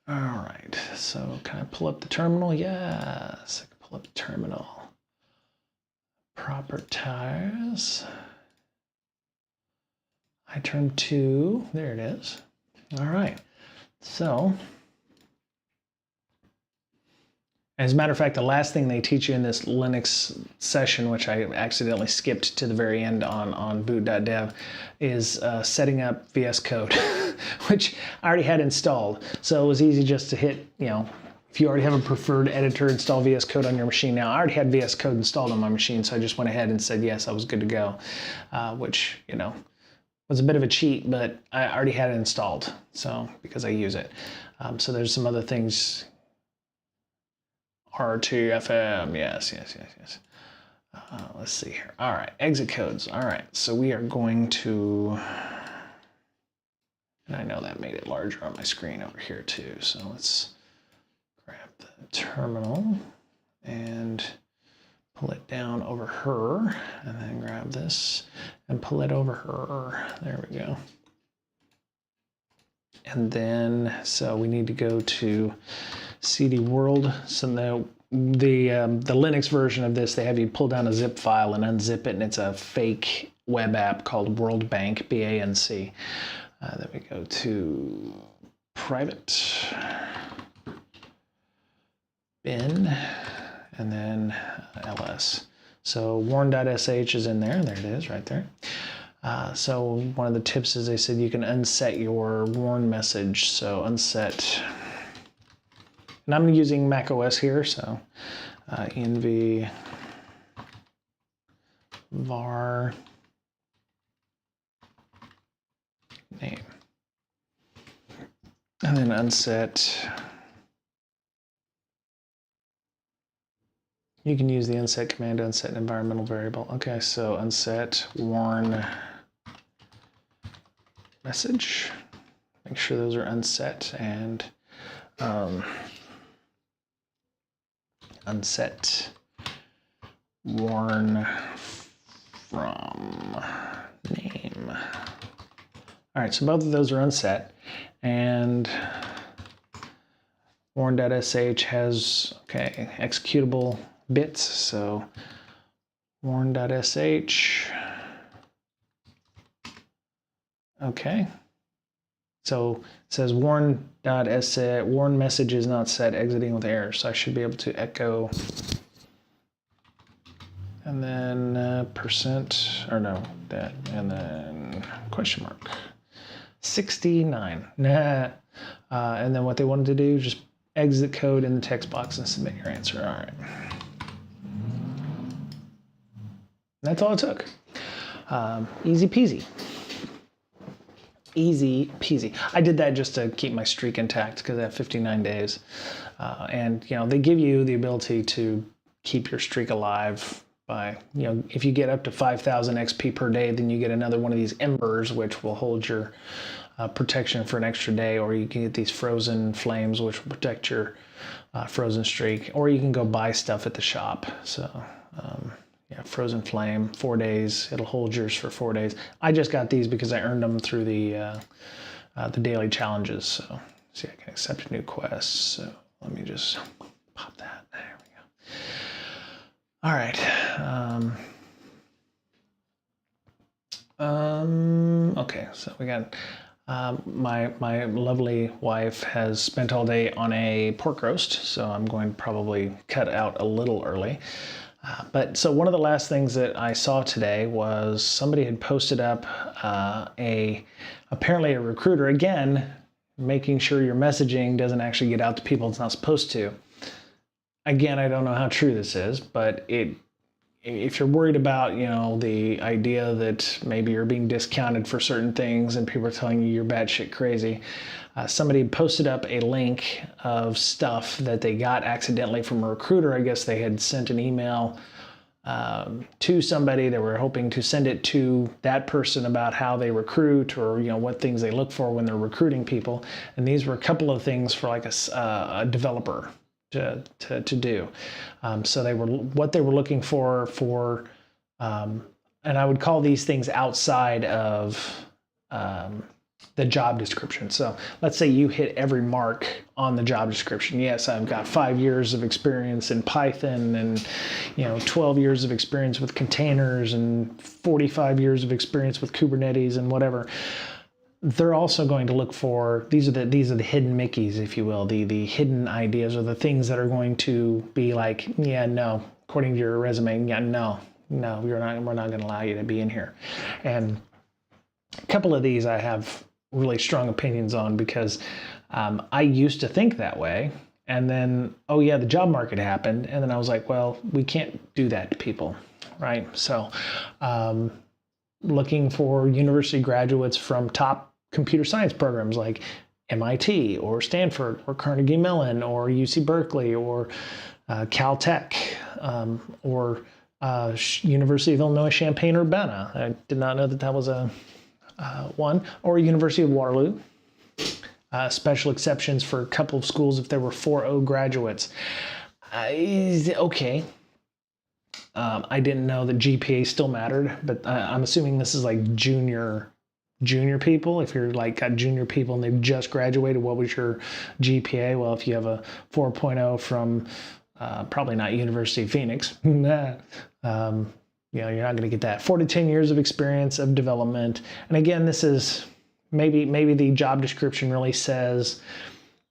right. So can I pull up the terminal? Yes, I can pull up the terminal. Properties. iTerm 2. There it is. All right. So, as a matter of fact, the last thing they teach you in this Linux session, which I accidentally skipped to the very end on boot.dev, is setting up VS Code, which I already had installed. So it was easy just to hit, if you already have a preferred editor, install VS Code on your machine. Now, I already had VS Code installed on my machine, so I just went ahead and said, yes, I was good to go, which, was a bit of a cheat, but I already had it installed, so because I use it. So there's some other things. RTFM, yes. Let's see here. All right, exit codes. All right, so we are going to, and I know that made it larger on my screen over here too, so let's grab the terminal and pull it down over her, and then grab this and pull it over her. There we go. And then, so we need to go to CD World. So the Linux version of this, they have you pull down a zip file and unzip it, and it's a fake web app called World Bank, BANC. Then we go to private bin, and then ls. So warn.sh is in there. There it is, right there. So one of the tips is they said you can unset your warn message. So unset, and I'm using Mac OS here. So env var name, and then unset. You can use the unset command to unset an environmental variable. Okay, so unset warn message. Make sure those are unset, and unset warn from name. All right, so both of those are unset, and warn.sh has, okay, executable bits, so warn.sh. Okay, so it says warn.sh, warn message is not set, exiting with error. So I should be able to echo, and then percent, or no, that, and then question mark. 69. Nah. And then what they wanted to do, just exit code in the text box and submit your answer. All right. That's all it took. Easy peasy. Easy peasy. I did that just to keep my streak intact because I have 59 days. And, you know, they give you the ability to keep your streak alive by, you know, if you get up to 5,000 XP per day, then you get another one of these embers, which will hold your protection for an extra day, or you can get these frozen flames, which will protect your frozen streak, or you can go buy stuff at the shop. So, yeah, frozen flame, 4 days. It'll hold yours for 4 days. I just got these because I earned them through the daily challenges. So, see, I can accept a new quest. So let me just pop that. There we go. All right. Okay, so we got my lovely wife has spent all day on a pork roast, so I'm going to probably cut out a little early. But so one of the last things that I saw today was somebody had posted up apparently a recruiter, again, making sure your messaging doesn't actually get out to people it's not supposed to. Again, I don't know how true this is, but if you're worried about, you know, the idea that maybe you're being discounted for certain things and people are telling you you're batshit crazy, somebody posted up a link of stuff that they got accidentally from a recruiter. I guess they had sent an email to somebody. They were hoping to send it to that person about how they recruit, or, you know, what things they look for when they're recruiting people. And these were a couple of things for like a developer to do. So what they were looking for, and I would call these things outside of the job description. So let's say you hit every mark on the job description. Yes, I've got 5 years of experience in Python, and, you know, 12 years of experience with containers, and 45 years of experience with Kubernetes and whatever. They're also going to look for, these are the hidden Mickeys, if you will, the hidden ideas, or the things that are going to be like, yeah, no, according to your resume, yeah, no, we're not going to allow you to be in here. And a couple of these I have really strong opinions on, because I used to think that way, and then, oh yeah, the job market happened, and then I was like, well, we can't do that to people, right? So looking for university graduates from top computer science programs like MIT or Stanford or Carnegie Mellon or UC Berkeley or Caltech or University of Illinois Champaign-Urbana. I did not know that was a one, or University of Waterloo. Special exceptions for a couple of schools if there were 4.0 graduates. Okay. I didn't know that GPA still mattered, but I'm assuming this is like junior people. If you're like got junior people and they've just graduated, what was your GPA? Well, if you have a 4.0 from probably not University of Phoenix, you're not going to get that. 4 to 10 years of experience of development. And again, this is maybe the job description really says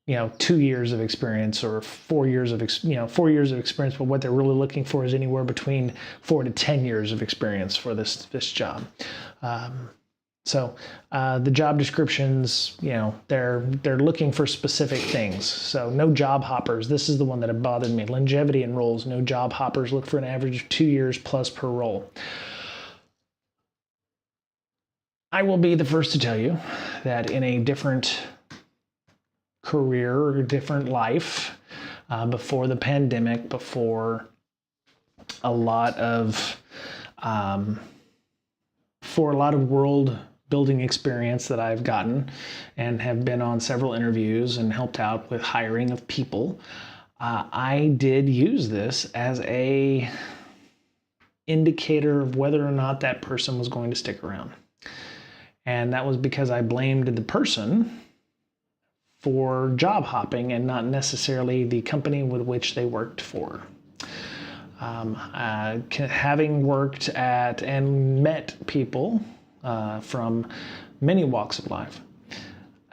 2 years of experience or 4 years of 4 years of experience, but what they're really looking for is anywhere between 4 to 10 years of experience for this job. So the job descriptions, they're looking for specific things. So no job hoppers. This is the one that had bothered me. Longevity in roles. No job hoppers. Look for an average of 2 years plus per role. I will be the first to tell you that in a different career or different life, before the pandemic, before a lot of world building experience that I've gotten and have been on several interviews and helped out with hiring of people, I did use this as a indicator of whether or not that person was going to stick around. And that was because I blamed the person for job hopping and not necessarily the company with which they worked for. Having worked at and met people from many walks of life,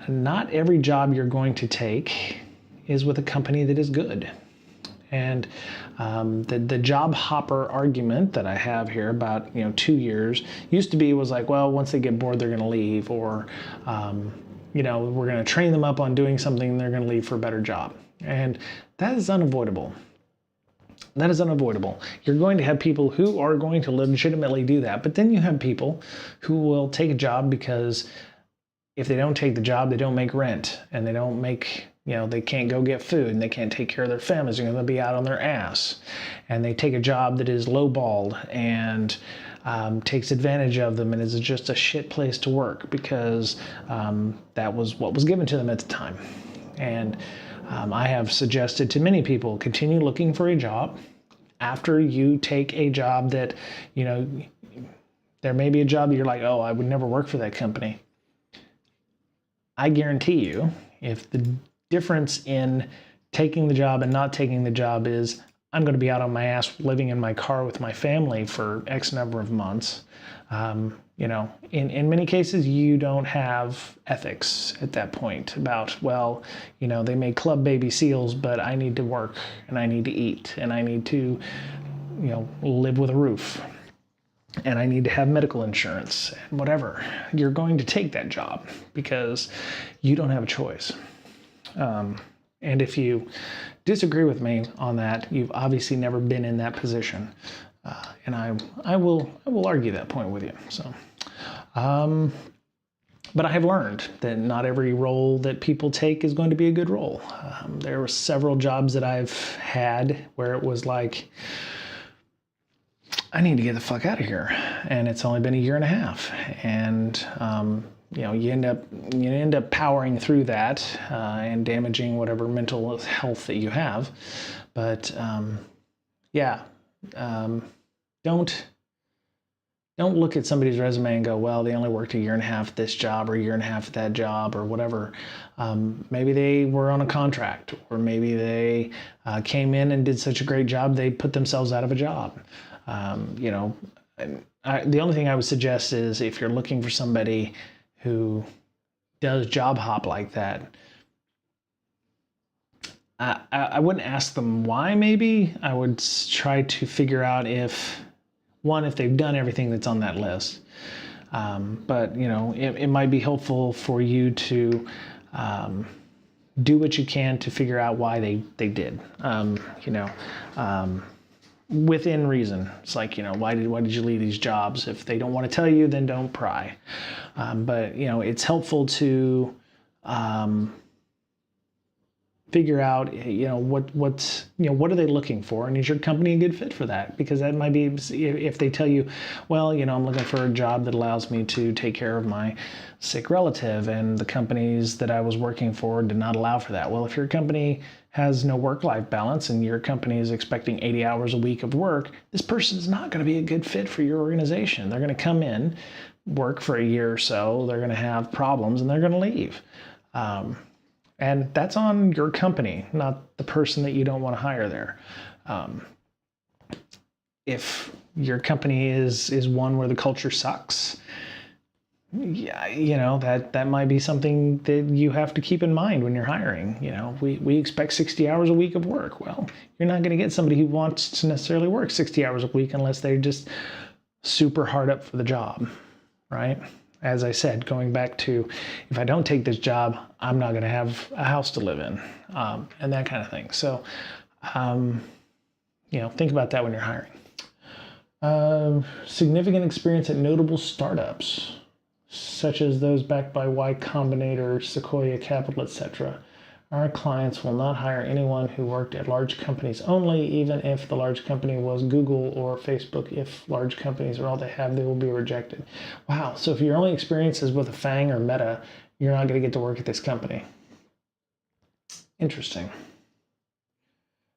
not every job you're going to take is with a company that is good. And the job hopper argument that I have here about 2 years used to be was like, well, once they get bored, they're going to leave, or we're going to train them up on doing something and they're going to leave for a better job. And that is unavoidable. That is unavoidable. You're going to have people who are going to legitimately do that, but then you have people who will take a job because if they don't take the job, they don't make rent, and they don't make, they can't go get food, and they can't take care of their families. They're going to be out on their ass. And they take a job that is lowballed and takes advantage of them and is just a shit place to work because that was what was given to them at the time. And I have suggested to many people, continue looking for a job after you take a job that, there may be a job that you're like, oh, I would never work for that company. I guarantee you, if the difference in taking the job and not taking the job is I'm going to be out on my ass living in my car with my family for X number of months, in many cases you don't have ethics at that point about, well, they may club baby seals, but I need to work and I need to eat and I need to, live with a roof and I need to have medical insurance and whatever. You're going to take that job because you don't have a choice. And if you disagree with me on that, you've obviously never been in that position. And I will argue that point with you. So, but I have learned that not every role that people take is going to be a good role. There were several jobs that I've had where it was like, I need to get the fuck out of here, and it's only been a year and a half, and you end up powering through that and damaging whatever mental health that you have. But don't look at somebody's resume and go, well, they only worked a year and a half at this job or a year and a half at that job or whatever. Maybe they were on a contract, or maybe they came in and did such a great job they put themselves out of a job. The only thing I would suggest is if you're looking for somebody who does job hop like that, I wouldn't ask them why. Maybe I would try to figure out if they've done everything that's on that list. But it might be helpful for you to do what you can to figure out why they did. Within reason. It's like, why did you leave these jobs? If they don't want to tell you, then don't pry. But it's helpful to figure out, what are they looking for, and is your company a good fit for that? Because that might be, if they tell you, well, I'm looking for a job that allows me to take care of my sick relative, and the companies that I was working for did not allow for that. Well, if your company has no work-life balance and your company is expecting 80 hours a week of work, this person is not going to be a good fit for your organization. They're going to come in, work for a year or so, they're going to have problems, and they're going to leave. And that's on your company, not the person that you don't want to hire there. If your company is one where the culture sucks, yeah, that might be something that you have to keep in mind when you're hiring. We expect 60 hours a week of work. Well, you're not going to get somebody who wants to necessarily work 60 hours a week unless they're just super hard up for the job, right? As I said, going back to, if I don't take this job, I'm not going to have a house to live in, and that kind of thing. So, think about that when you're hiring. Significant experience at notable startups, such as those backed by Y Combinator, Sequoia Capital, etc. Our clients will not hire anyone who worked at large companies only, even if the large company was Google or Facebook. If large companies are all they have, they will be rejected. Wow, so if your only experience is with a FANG or Meta, you're not going to get to work at this company. Interesting.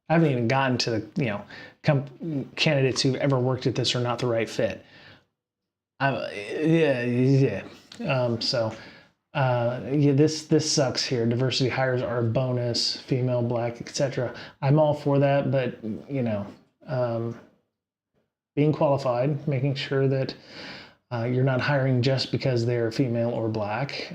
I haven't even gotten to the candidates who've ever worked at this are not the right fit. This sucks here. Diversity hires are a bonus, female, black, etc. I'm all for that, but being qualified, making sure that you're not hiring just because they're female or black.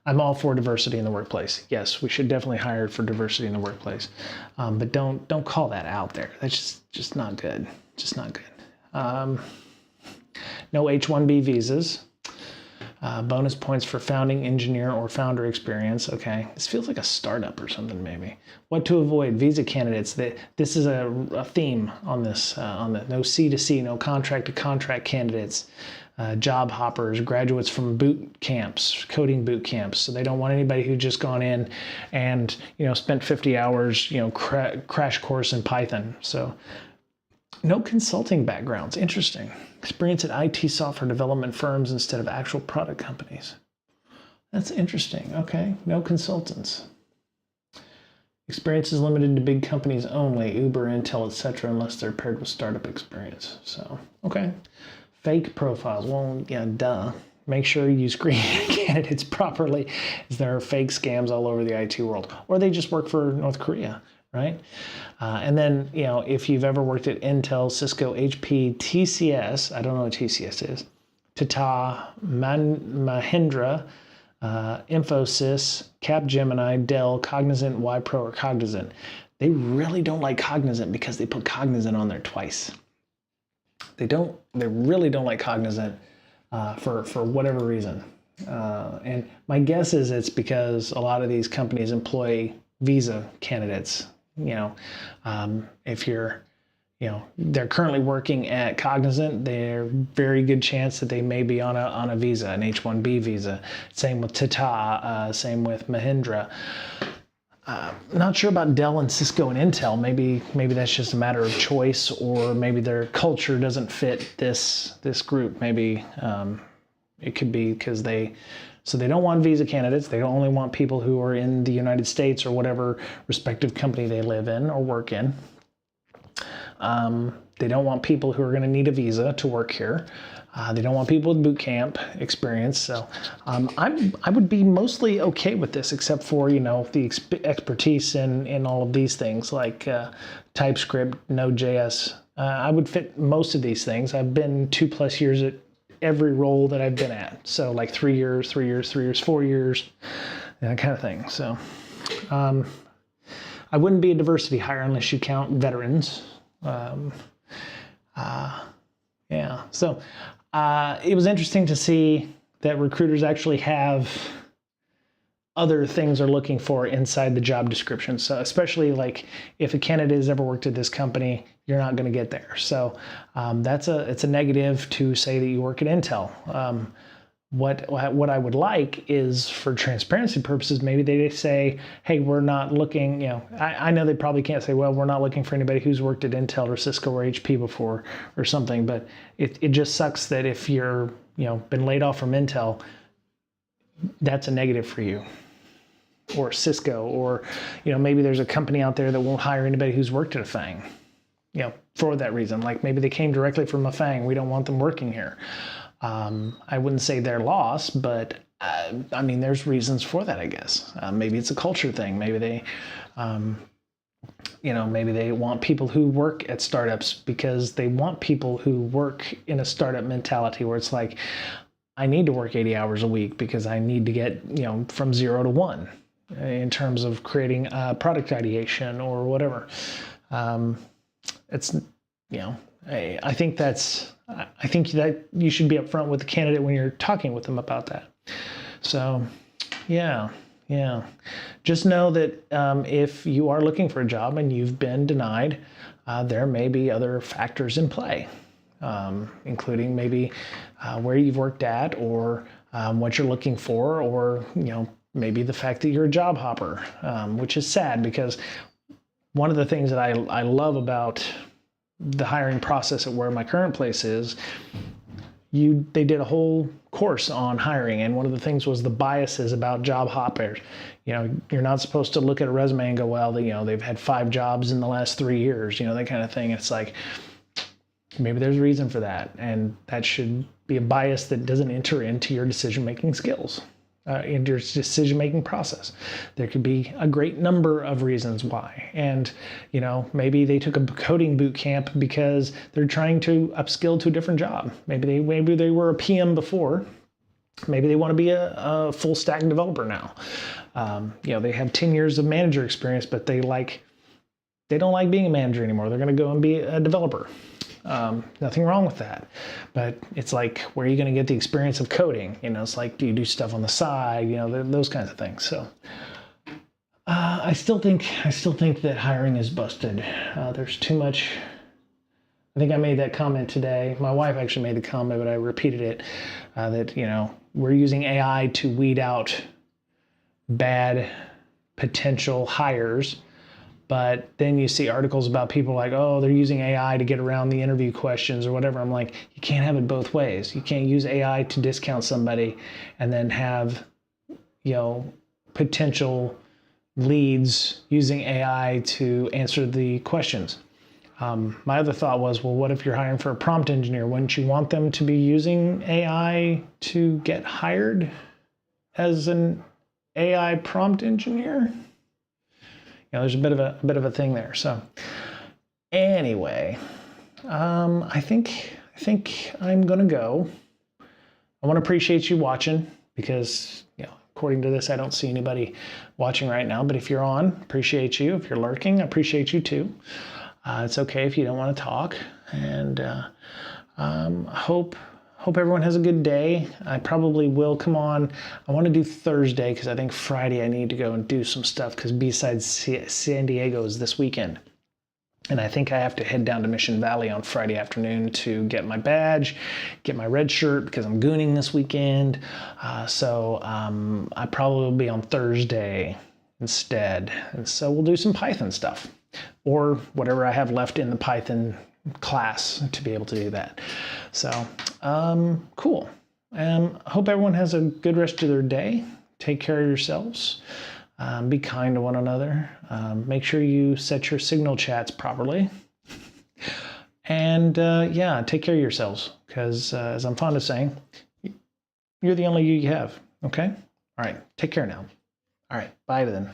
I'm all for diversity in the workplace. Yes, we should definitely hire for diversity in the workplace, but don't call that out there. That's just not good. Just not good. No H-1B visas. Bonus points for founding engineer or founder experience. Okay, this feels like a startup or something maybe. What to avoid? Visa candidates. This is a theme on this. On the no C2C, no contract to contract candidates. Job hoppers, graduates from boot camps, coding boot camps. So they don't want anybody who's just gone in and spent 50 hours crash course in Python. So no consulting backgrounds. Interesting. Experience at IT software development firms instead of actual product companies. That's interesting. Okay. No consultants. Experience is limited to big companies only, Uber, Intel, etc., unless they're paired with startup experience. So, okay. Fake profiles. Well, yeah, duh. Make sure you screen candidates properly, as there are fake scams all over the IT world. Or they just work for North Korea, right? And then, if you've ever worked at Intel, Cisco, HP, TCS, I don't know what TCS is, Tata, Mahindra, Infosys, Capgemini, Dell, Cognizant, Wipro, or Cognizant. They really don't like Cognizant because they put Cognizant on there twice. They really don't like Cognizant for whatever reason. And my guess is it's because a lot of these companies employ visa candidates. If you're, they're currently working at Cognizant, there's very good chance that they may be on a visa, an H-1B visa. Same with Tata, same with Mahindra. Not sure about Dell and Cisco and Intel. Maybe that's just a matter of choice, or maybe their culture doesn't fit this group. Maybe it could be because they don't want visa candidates. They only want people who are in the United States or whatever respective company they live in or work in. They don't want people who are going to need a visa to work here. They don't want people with boot camp experience. So I would be mostly okay with this, except for the expertise in all of these things like TypeScript, Node.js. I would fit most of these things. I've been 2+ years at every role that I've been at. So like 3 years, 4 years, that kind of thing. So I wouldn't be a diversity hire unless you count veterans. So it was interesting to see that recruiters actually have other things they're looking for inside the job description. So especially like if a candidate has ever worked at this company, you're not going to get there. So it's a negative to say that you work at Intel. What I would like is, for transparency purposes, maybe they say, hey, we're not looking, I know they probably can't say, well, we're not looking for anybody who's worked at Intel or Cisco or HP before or something, but it just sucks that if you're, been laid off from Intel, that's a negative for you. or Cisco, or, maybe there's a company out there that won't hire anybody who's worked at a FANG, for that reason. Like maybe they came directly from a FANG. We don't want them working here. I wouldn't say their loss, but there's reasons for that, I guess. Maybe it's a culture thing. Maybe they, maybe they want people who work at startups because they want people who work in a startup mentality where it's like, I need to work 80 hours a week because I need to get, from 0 to 1 in terms of creating product ideation or whatever. It's, I think that you should be upfront with the candidate when you're talking with them about that. So, yeah. Just know that if you are looking for a job and you've been denied, there may be other factors in play, including maybe where you've worked at, or what you're looking for, or maybe the fact that you're a job hopper, which is sad because one of the things that I love about the hiring process at where my current place is, they did a whole course on hiring, and one of the things was the biases about job hoppers. You're not supposed to look at a resume and go, well, they've had 5 jobs in the last 3 years, that kind of thing. It's like, maybe there's a reason for that, and that should be a bias that doesn't enter into your decision-making skills, into your decision-making process. There could be a great number of reasons why. And, maybe they took a coding boot camp because they're trying to upskill to a different job. Maybe they were a PM before. Maybe they want to be a full stack developer now. They have 10 years of manager experience, but they don't like being a manager anymore. They're going to go and be a developer. Nothing wrong with that, but it's like, where are you going to get the experience of coding? It's like, do you do stuff on the side? Those kinds of things. So, I still think that hiring is busted. There's too much. I think I made that comment today. My wife actually made the comment, but I repeated it, that, we're using AI to weed out bad potential hires. But then you see articles about people like, oh, they're using AI to get around the interview questions or whatever. I'm like, you can't have it both ways. You can't use AI to discount somebody and then have, potential leads using AI to answer the questions. My other thought was, well, what if you're hiring for a prompt engineer? Wouldn't you want them to be using AI to get hired as an AI prompt engineer? There's a bit of a thing there. So anyway, I think I'm gonna go. I want to appreciate you watching because, according to this, I don't see anybody watching right now. But if you're on, appreciate you. If you're lurking, I appreciate you too. It's okay if you don't want to talk. And hope everyone has a good day. I probably will come on. I want to do Thursday because I think Friday I need to go and do some stuff because B-Sides San Diego is this weekend. And I think I have to head down to Mission Valley on Friday afternoon to get my badge, get my red shirt because I'm gooning this weekend. So I probably will be on Thursday instead. And so we'll do some Python stuff or whatever I have left in the Python class to be able to do that. So cool. Hope everyone has a good rest of their day. Take care of yourselves. Be kind to one another. Make sure you set your signal chats properly. And take care of yourselves because as I'm fond of saying, you're the only you have. Okay? All right. Take care now. All right. Bye then.